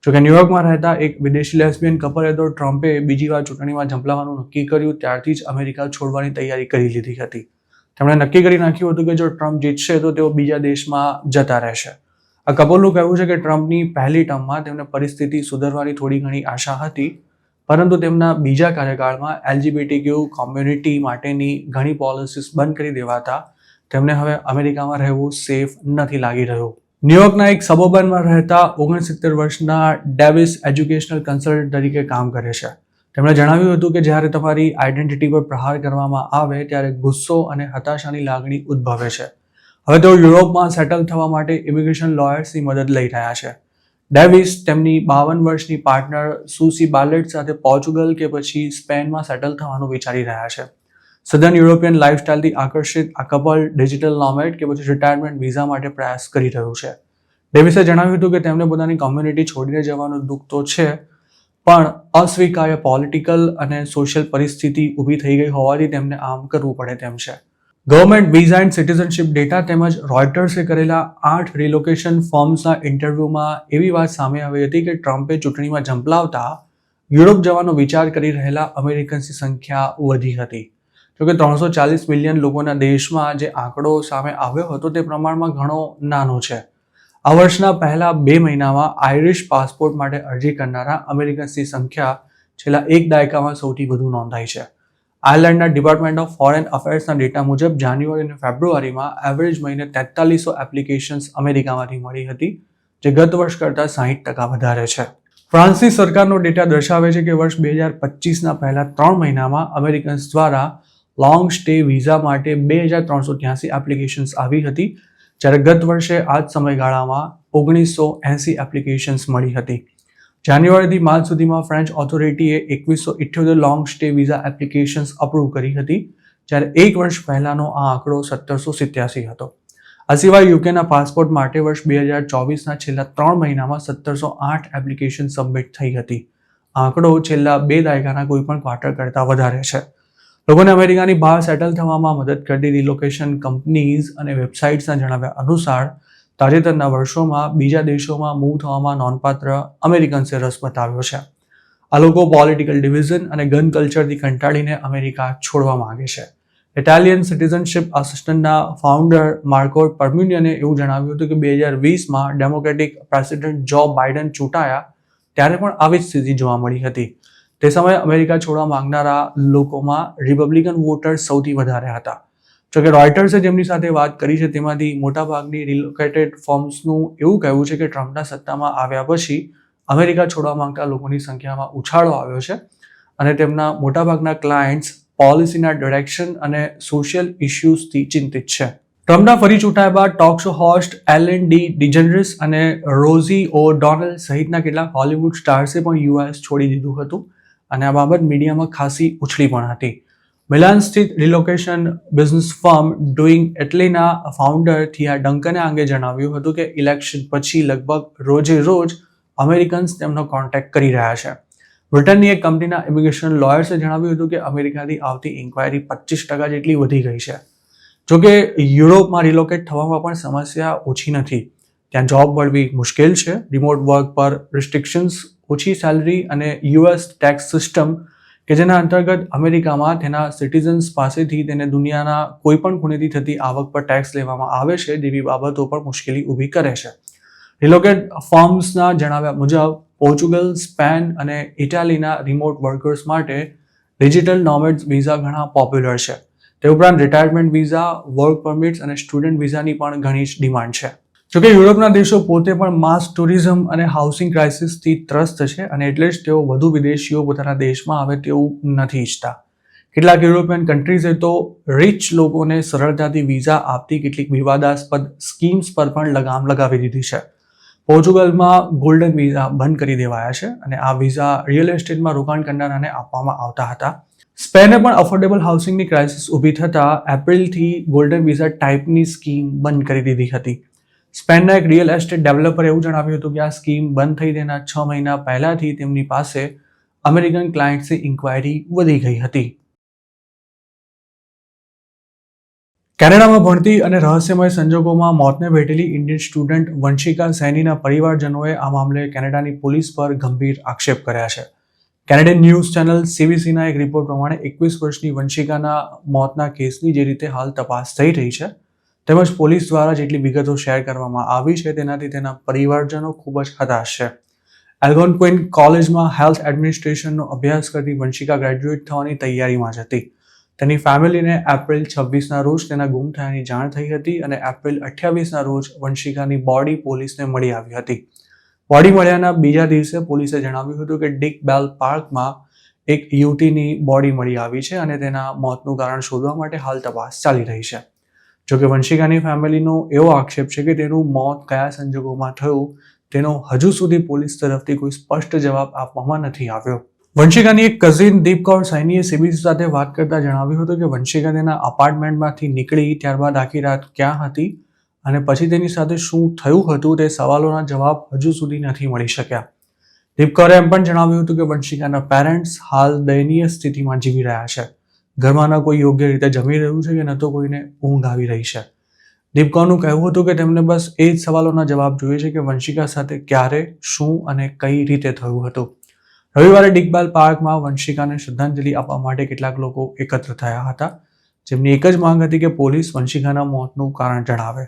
જોકે ન્યુયોર્કમાં રહેતા એક વિદેશી લેસ્બિયન કપલે તો ટ્રમ્પે બીજી વાર ચૂંટણીમાં ઝંપલાવવાનું નક્કી કર્યું ત્યારથી જ અમેરિકા છોડવાની તૈયારી કરી લીધી હતી. તેમણે નક્કી કરી નાખ્યું હતું કે જો ટ્રમ્પ જીતશે તો તેઓ બીજા દેશમાં જતા રહેશે. આ કપલનું કહેવું છે કે ટ્રમ્પની પહેલી ટર્મમાં તેમને પરિસ્થિતિ સુધરવાની થોડી ઘણી આશા હતી, પરંતુ તેમના બીજા કાર્યકાળમાં LGBTQ કોમ્યુનિટી માટેની ઘણી પોલિસીસ બંધ કરી દેવાતા તેમને હવે અમેરિકામાં રહેવું સેફ નથી લાગી રહ્યું. ન્યુયોર્કના એક સબર્બનમાં રહેતા 69 વર્ષના ડેવિસ એજ્યુકેશનલ કન્સલ્ટન્ટ તરીકે કામ કરે છે. તેમણે જણાવ્યું હતું કે જ્યારે તમારી આઈડેન્ટિટી પર પ્રહાર કરવામાં આવે ત્યારે ગુસ્સો અને હતાશાની લાગણી ઉદ્ભવે છે. હવે તેઓ યુરોપમાં સેટલ થવા માટે ઇમિગ્રેશન લોયર્સની મદદ લઈ રહ્યા છે. ડેવિસ તેમની 52 વર્ષની પાર્ટનર સુસી બાર્લેટ સાથે પોર્ચુગલ કે પછી સ્પેનમાં સેટલ થવાનું વિચારી રહ્યા છે. સધન યુરોપિયન લાઇફસ્ટાઇલથી આકર્ષિત આ કપલ ડિજિટલ નોમેડ કે પછી રિટાયરમેન્ટ વિઝા માટે પ્રયાસ કરી રહ્યું છે. ડેવિસે જણાવ્યું હતું કે તેમને પોતાની કોમ્યુનિટી છોડીને જવાનું દુઃખ તો છે, પણ અસ્વીકાર્ય પોલિટિકલ અને સોશિયલ પરિસ્થિતિ ઊભી થઈ ગઈ હોવાથી તેમને આમ કરવું પડે તેમ છે. Government visa and citizenship data તેમજ રોયટર્સે કરેલા 8 રિલોકેશન ફોર્મ્સના ઇન્ટરવ્યુમાં એવી વાત સામે આવી હતી કે ટ્રમ્પે ચૂંટણીમાં ઝંપલાવતા યુરોપ જવાનો વિચાર કરી રહેલા અમેરિકન્સની સંખ્યા વધી હતી. જોકે 340 મિલિયન લોકોના દેશમાં જે આંકડો સામે આવ્યો હતો તે પ્રમાણમાં ઘણો નાનો છે. આ વર્ષના પહેલા 2 મહિનામાં આયરિશ પાસપોર્ટ માટે અરજી કરનારા અમેરિકન્સની સંખ્યા છેલ્લા એક દાયકામાં સૌથી વધુ નોંધાઈ છે. આયર્લેન્ડના ડિપાર્ટમેન્ટ ઓફ ફોરેન અફેર્સના ડેટા મુજબ જાન્યુઆરી અને ફેબ્રુઆરીમાં એવરેજ મહિને 4300 એપ્લિકેશન્સ અમેરિકામાંથી મળી હતી, જે ગત વર્ષ કરતાં 60% વધારે છે. ફ્રાન્સની સરકારનો ડેટા દર્શાવે છે કે વર્ષ 2025ના પહેલા 3 મહિનામાં અમેરિકન્સ દ્વારા લોંગ સ્ટે વિઝા માટે 2383 એપ્લિકેશન્સ આવી હતી, જ્યારે ગત વર્ષે આ જ સમયગાળામાં 1980 એપ્લિકેશન્સ મળી હતી. જાન્યુઆરીથી માર્ચ સુધીમાં ફ્રેન્ચ ઓથોરિટીએ 2178 long stay visa applications approve કરી હતી, જ્યારે એક વર્ષ પહેલાનો આ આંકડો 1787 હતો. આ સિવાય યુકેના પાસપોર્ટ માટે વર્ષ 2024ના છેલ્લા 3 મહિનામાં 1708 એપ્લિકેશન સબમિટ થઈ હતી. આ આંકડો છેલ્લા 2 દાયકાના કોઈપણ ક્વાર્ટર કરતાં વધારે છે. લોકોને અમેરિકાની બહાર સેટલ થવામાં મદદ કરતી રિલોકેશન કંપનીઝ અને વેબસાઇટ્સના જણાવ્યા અનુસાર તાજેતરના વર્ષોમાં બીજા દેશોમાં મૂવ થવામાં નોંધપાત્ર અમેરિકન્સે રસ બતાવ્યો છે. આ લોકો પોલિટિકલ ડિવિઝન અને ગન કલ્ચરથી કંટાળીને અમેરિકા છોડવા માંગે છે. ઇટાલિયન સિટીઝનશિપ આસિસ્ટન્ટના ફાઉન્ડર માર્કો પરમ્યુનિયને એવું જણાવ્યું હતું કે 2020માં ડેમોક્રેટિક પ્રેસિડેન્ટ જો બાઇડન ચૂંટાયા ત્યારે પણ આવી જ સ્થિતિ જોવા મળી હતી. તે સમયે અમેરિકા છોડવા માંગનારા લોકોમાં રિપબ્લિકન વોટર્સ સૌથી વધારે હતા. જોકે રોયટર્સે જેમની સાથે વાત કરી છે તેમાંથી મોટાભાગની રિલોકેટેડ ફોર્મ્સનું એવું કહેવું છે કે ટ્રમ્પના સત્તામાં આવ્યા પછી અમેરિકા છોડવા માંગતા લોકોની સંખ્યામાં ઉછાળો આવ્યો છે અને તેમના મોટાભાગના ક્લાયન્ટ્સ પોલિસીના ડિરેક્શન અને સોશિયલ ઇશ્યુઝથી ચિંતિત છે. ટ્રમ્પના ફરી ચૂંટાયા બાદ ટોક શો હોસ્ટ એલેન ડી ડિજનરીસ અને રોઝી ઓ'ડોનલ સહિતના કેટલાક હોલિવૂડ સ્ટાર્સે પણ US છોડી દીધું હતું અને આ બાબત મીડિયામાં ખાસી ઉછળી પણ હતી. મિલાન સ્થિત રિલોકેશન બિઝનેસ ફર્મ ડુઇંગ ઇટલીના ફાઉન્ડર થિયા ડંકને અંગે જણાવ્યું હતું કે ઇલેક્શન પછી લગભગ રોજે રોજ અમેરિકન્સ તેમનો કોન્ટેક્ટ કરી રહ્યા છે. બ્રિટનની એક કંપનીના ઇમિગ્રેશન લોયર્સે જણાવ્યું હતું કે અમેરિકાથી આવતી ઇન્ક્વાયરી 25% જેટલી વધી ગઈ છે. જોકે યુરોપમાં રિલોકેટ થવામાં પણ સમસ્યા ઓછી નથી. ત્યાં જોબ મળવી મુશ્કેલ છે, રિમોટ વર્ક પર રિસ્ટ્રિક્શન્સ, ઓછી સેલરી અને US ટેક્સ સિસ્ટમ કે જેના અંતર્ગત અમેરિકામાં તેના સિટીઝન્સ પાસેથી તેને દુનિયાના કોઈ પણ ખૂણેથી થતી આવક પર ટેક્સ લેવામાં આવે છે જેવી બાબતો પર મુશ્કેલી ઊભી કરે છે. રિલોકેટ ફર્મ્સના જણાવ્યા મુજબ પોર્ચુગલ, સ્પેન અને ઇટાલીના રિમોટ વર્કર્સ માટે ડિજિટલ નોમેડ્સ વિઝા ઘણા પોપ્યુલર છે. તે ઉપરાંત રિટાયરમેન્ટ વિઝા, વર્ક પરમિટ્સ અને સ્ટુડન્ટ વિઝાની પણ ઘણી જ ડિમાન્ડ છે. જોકે યુરોપના દેશો પોતે પણ માસ ટુરિઝમ અને હાઉસિંગ ક્રાઇસિસથી ત્રસ્ત છે અને એટલે જ તેઓ વધુ વિદેશીઓ પોતાના દેશમાં આવે તેવું નથી ઈચ્છતા. કેટલાક યુરોપિયન કન્ટ્રીઝે તો રિચ લોકોને સરળતાથી વિઝા આપતી કેટલીક વિવાદાસ્પદ સ્કીમ્સ પર પણ લગામ લગાવી દીધી છે. પોર્ટુગલમાં ગોલ્ડન વિઝા બંધ કરી દેવાયા છે અને આ વિઝા રિયલ એસ્ટેટમાં રોકાણ કરનારાને આપવામાં આવતા હતા. સ્પેને પણ અફોર્ડેબલ હાઉસિંગની ક્રાઇસિસ ઊભી થતાં એપ્રિલથી ગોલ્ડન વિઝા ટાઈપની સ્કીમ બંધ કરી દીધી હતી. સ્પેનના એક રિયલ એસ્ટેટ ડેવલપરે એવું જણાવ્યું હતું કે આ સ્કીમ બંધ થઈ તેના 6 મહિના પહેલાથી તેમની પાસે અમેરિકન ક્લાયન્ટ્સની ઇન્ક્વાયરી વધી ગઈ હતી. કેનેડામાં ભણતી અને રહસ્યમય સંજોગોમાં મોતને ભેટેલી ઇન્ડિયન સ્ટુડન્ટ વંશિકા સૈનીના પરિવારજનોએ આ મામલે કેનેડાની પોલીસ પર ગંભીર આક્ષેપ કર્યા છે. કેનેડિયન ન્યૂઝ ચેનલ CBCના એક રિપોર્ટ પ્રમાણે 21 વર્ષની વંશિકાના મોતના કેસની જે રીતે હાલ તપાસ થઈ રહી છે તેમજ પોલીસ દ્વારા જેટલી વિગતો શેર કરવામાં આવી છે તેનાથી તેના પરિવારજનો ખૂબ જ હતાશ છે. એલ્ગોન્ક્વિન કોલેજમાં હેલ્થ એડમિનિસ્ટ્રેશનનો અભ્યાસ કરતી વંશિકા ગ્રેજ્યુએટ થવાની તૈયારીમાં જ હતી. તેની ફેમિલીને એપ્રિલ 26ના રોજ તેના ગુમ થયાની જાણ થઈ હતી અને એપ્રિલ 28ના રોજ વંશિકાની બોડી પોલીસને મળી આવી હતી. બોડી મળ્યાના બીજા દિવસે પોલીસે જણાવ્યું હતું કે ડિક બેલ પાર્કમાં એક યુવતીની બોડી મળી આવી છે અને તેના મોતનું કારણ શોધવા માટે હાલ તપાસ ચાલી રહી છે. જોકે વંશિકાની ફેમિલીનો એવો આક્ષેપ છે કે તેનું મોત કયા સંજોગોમાં થયું તેનો હજુ સુધી પોલીસ તરફથી કોઈ સ્પષ્ટ જવાબ આપવામાં નથી આવ્યો. વંશિકાની એક કઝિન દીપકૌર સૈનીએ CBC સાથે વાત કરતા જણાવ્યું હતું કે વંશિકા તેના અપાર્ટમેન્ટમાંથી નીકળી ત્યારબાદ આખી રાત ક્યાં હતી અને પછી તેની સાથે શું થયું હતું તે સવાલોના જવાબ હજુ સુધી નથી મળી શક્યા. દીપકૌરે એમ પણ જણાવ્યું હતું કે વંશિકાના પેરેન્ટ્સ હાલ દયનીય સ્થિતિમાં જીવી રહ્યા છે. ઘરમાં ન કોઈ યોગ્ય રીતે જમી રહ્યું છે કે ન તો કોઈને ઊંઘ આવી રહી છે. દીપકૌરનું કહેવું હતું કે તેમને બસ એ જ સવાલોના જવાબ જોઈએ છે કે વંશિકા સાથે ક્યારે, શું અને કઈ રીતે થયું હતું. રવિવારે ડિકબેલ પાર્કમાં વંશિકાને શ્રદ્ધાંજલિ આપવા માટે કેટલાક લોકો એકત્ર થયા હતા, જેમની એક જ માંગ હતી કે પોલીસ વંશિકાના મોતનું કારણ જણાવે.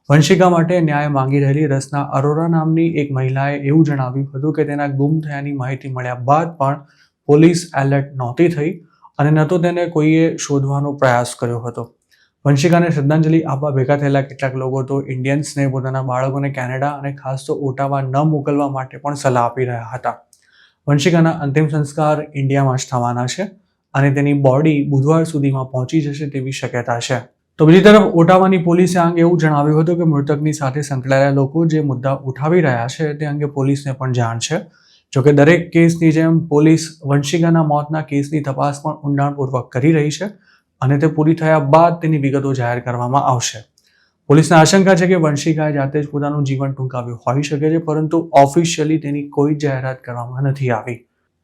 વંશિકા માટે ન્યાય માંગી રહેલી રસના અરોરા નામની એક મહિલાએ એવું જણાવ્યું હતું કે તેના ગુમ થયાની માહિતી મળ્યા બાદ પણ પોલીસ એલર્ટ નહોતી થઈ અને ન તો તેને કોઈએ શોધવાનો પ્રયાસ કર્યો હતો. વંશિકાને શ્રદ્ધાંજલિ આપવા ભેગા થયેલા કેટલાક લોકો તો ઇન્ડિયન્સને પોતાના બાળકોને કેનેડા અને ખાસ તો ઓટાવા ન મોકલવા માટે પણ સલાહ આપી રહ્યા હતા. વંશિકાના અંતિમ સંસ્કાર ઇન્ડિયામાં જ થવાના છે અને તેની બોડી બુધવાર સુધીમાં પહોંચી જશે તેવી શક્યતા છે. તો બીજી તરફ ઓટાવાની પોલીસે આ અંગે એવું જણાવ્યું હતું કે મૃતકની સાથે સંકળાયેલા લોકો જે મુદ્દા ઉઠાવી રહ્યા છે તે અંગે પોલીસને પણ જાણ છે. જોકે દરેક કેસની જેમ પોલીસ વંશિકાના મોતના કેસની તપાસ પણ ઊંડાણપૂર્વક કરી રહી છે અને તે પૂરી થયા બાદ તેની વિગતો જાહેર કરવામાં આવશે. પોલીસને આશંકા છે કે વંશિકાએ જાતે જ પોતાનું જીવન ટૂંકાવ્યું હોઈ શકે છે, પરંતુ ઓફિશિયલી તેની કોઈ જાહેરાત કરવામાં નથી આવી.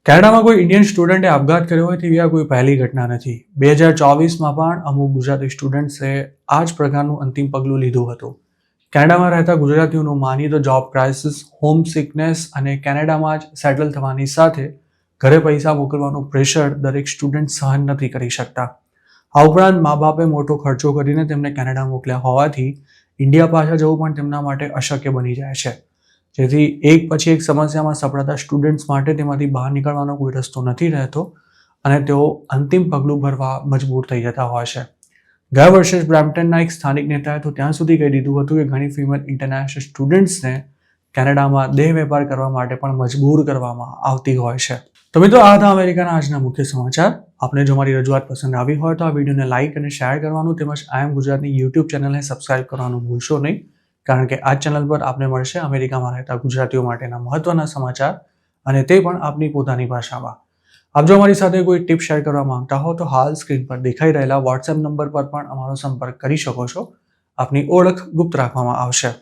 કેનેડામાં કોઈ ઇન્ડિયન સ્ટુડન્ટે આપઘાત કર્યો હોય તેવી આ કોઈ પહેલી ઘટના નથી. 2024માં પણ અમુક ગુજરાતી સ્ટુડન્ટ્સે આ જ પ્રકારનું અંતિમ પગલું લીધું હતું. કેનેડામાં રહેતા ગુજરાતીઓનું માનીએ તો જોબ ક્રાઇસિસ, હોમ સિકનેસ અને કેનેડામાં જ સેટલ થવાની સાથે ઘરે પૈસા મોકલવાનું પ્રેશર દરેક સ્ટુડન્ટ સહન નથી કરી શકતા. આ ઉપરાંત મા બાપે મોટો ખર્ચો કરીને તેમને કેનેડા મોકલ્યા હોવાથી ઇન્ડિયા પાછા જવું પણ તેમના માટે અશક્ય બની જાય છે. જેથી એક પછી એક સમસ્યામાં સપડાતા સ્ટુડન્ટ્સ માટે તેમાંથી બહાર નીકળવાનો કોઈ રસ્તો નથી રહેતો અને તેઓ અંતિમ પગલું ભરવા મજબૂર થઈ જતા હોય છે. ગયા વર્ષે બ્રેમ્પટનના એક સ્થાનિક નેતાએ તો ત્યાં સુધી કહી દીધું હતું કે ઘણી ફિમેલ ઇન્ટરનેશનલ સ્ટુડન્ટ્સને કેનેડામાં દેહ વેપાર કરવા માટે પણ મજબૂર કરવામાં આવતી હોય છે. તો મિત્રો, આ હતા અમેરિકાના આજના મુખ્ય સમાચાર. આપને જો મારી રજૂઆત પસંદ આવી હોય તો આ વિડીયોને લાઇક અને શેર કરવાનું તેમજ આઈ એમ ગુજરાતની YouTube ચેનલને સબસ્ક્રાઇબ કરવાનું ભૂલશો નહીં, કારણ કે આ ચેનલ પર આપને મળશે અમેરિકામાં રહેતા ગુજરાતીઓ માટેના મહત્વના સમાચાર અને તે પણ આપની પોતાની ભાષામાં. આપ જો અમારી સાથે કોઈ ટિપ શેર કરવા માંગતા હો તો હાલ સ્ક્રીન પર દેખાઈ રહેલા WhatsApp નંબર પર પણ અમારો સંપર્ક કરી શકો છો. આપની ઓળખ ગુપ્ત રાખવામાં આવશે.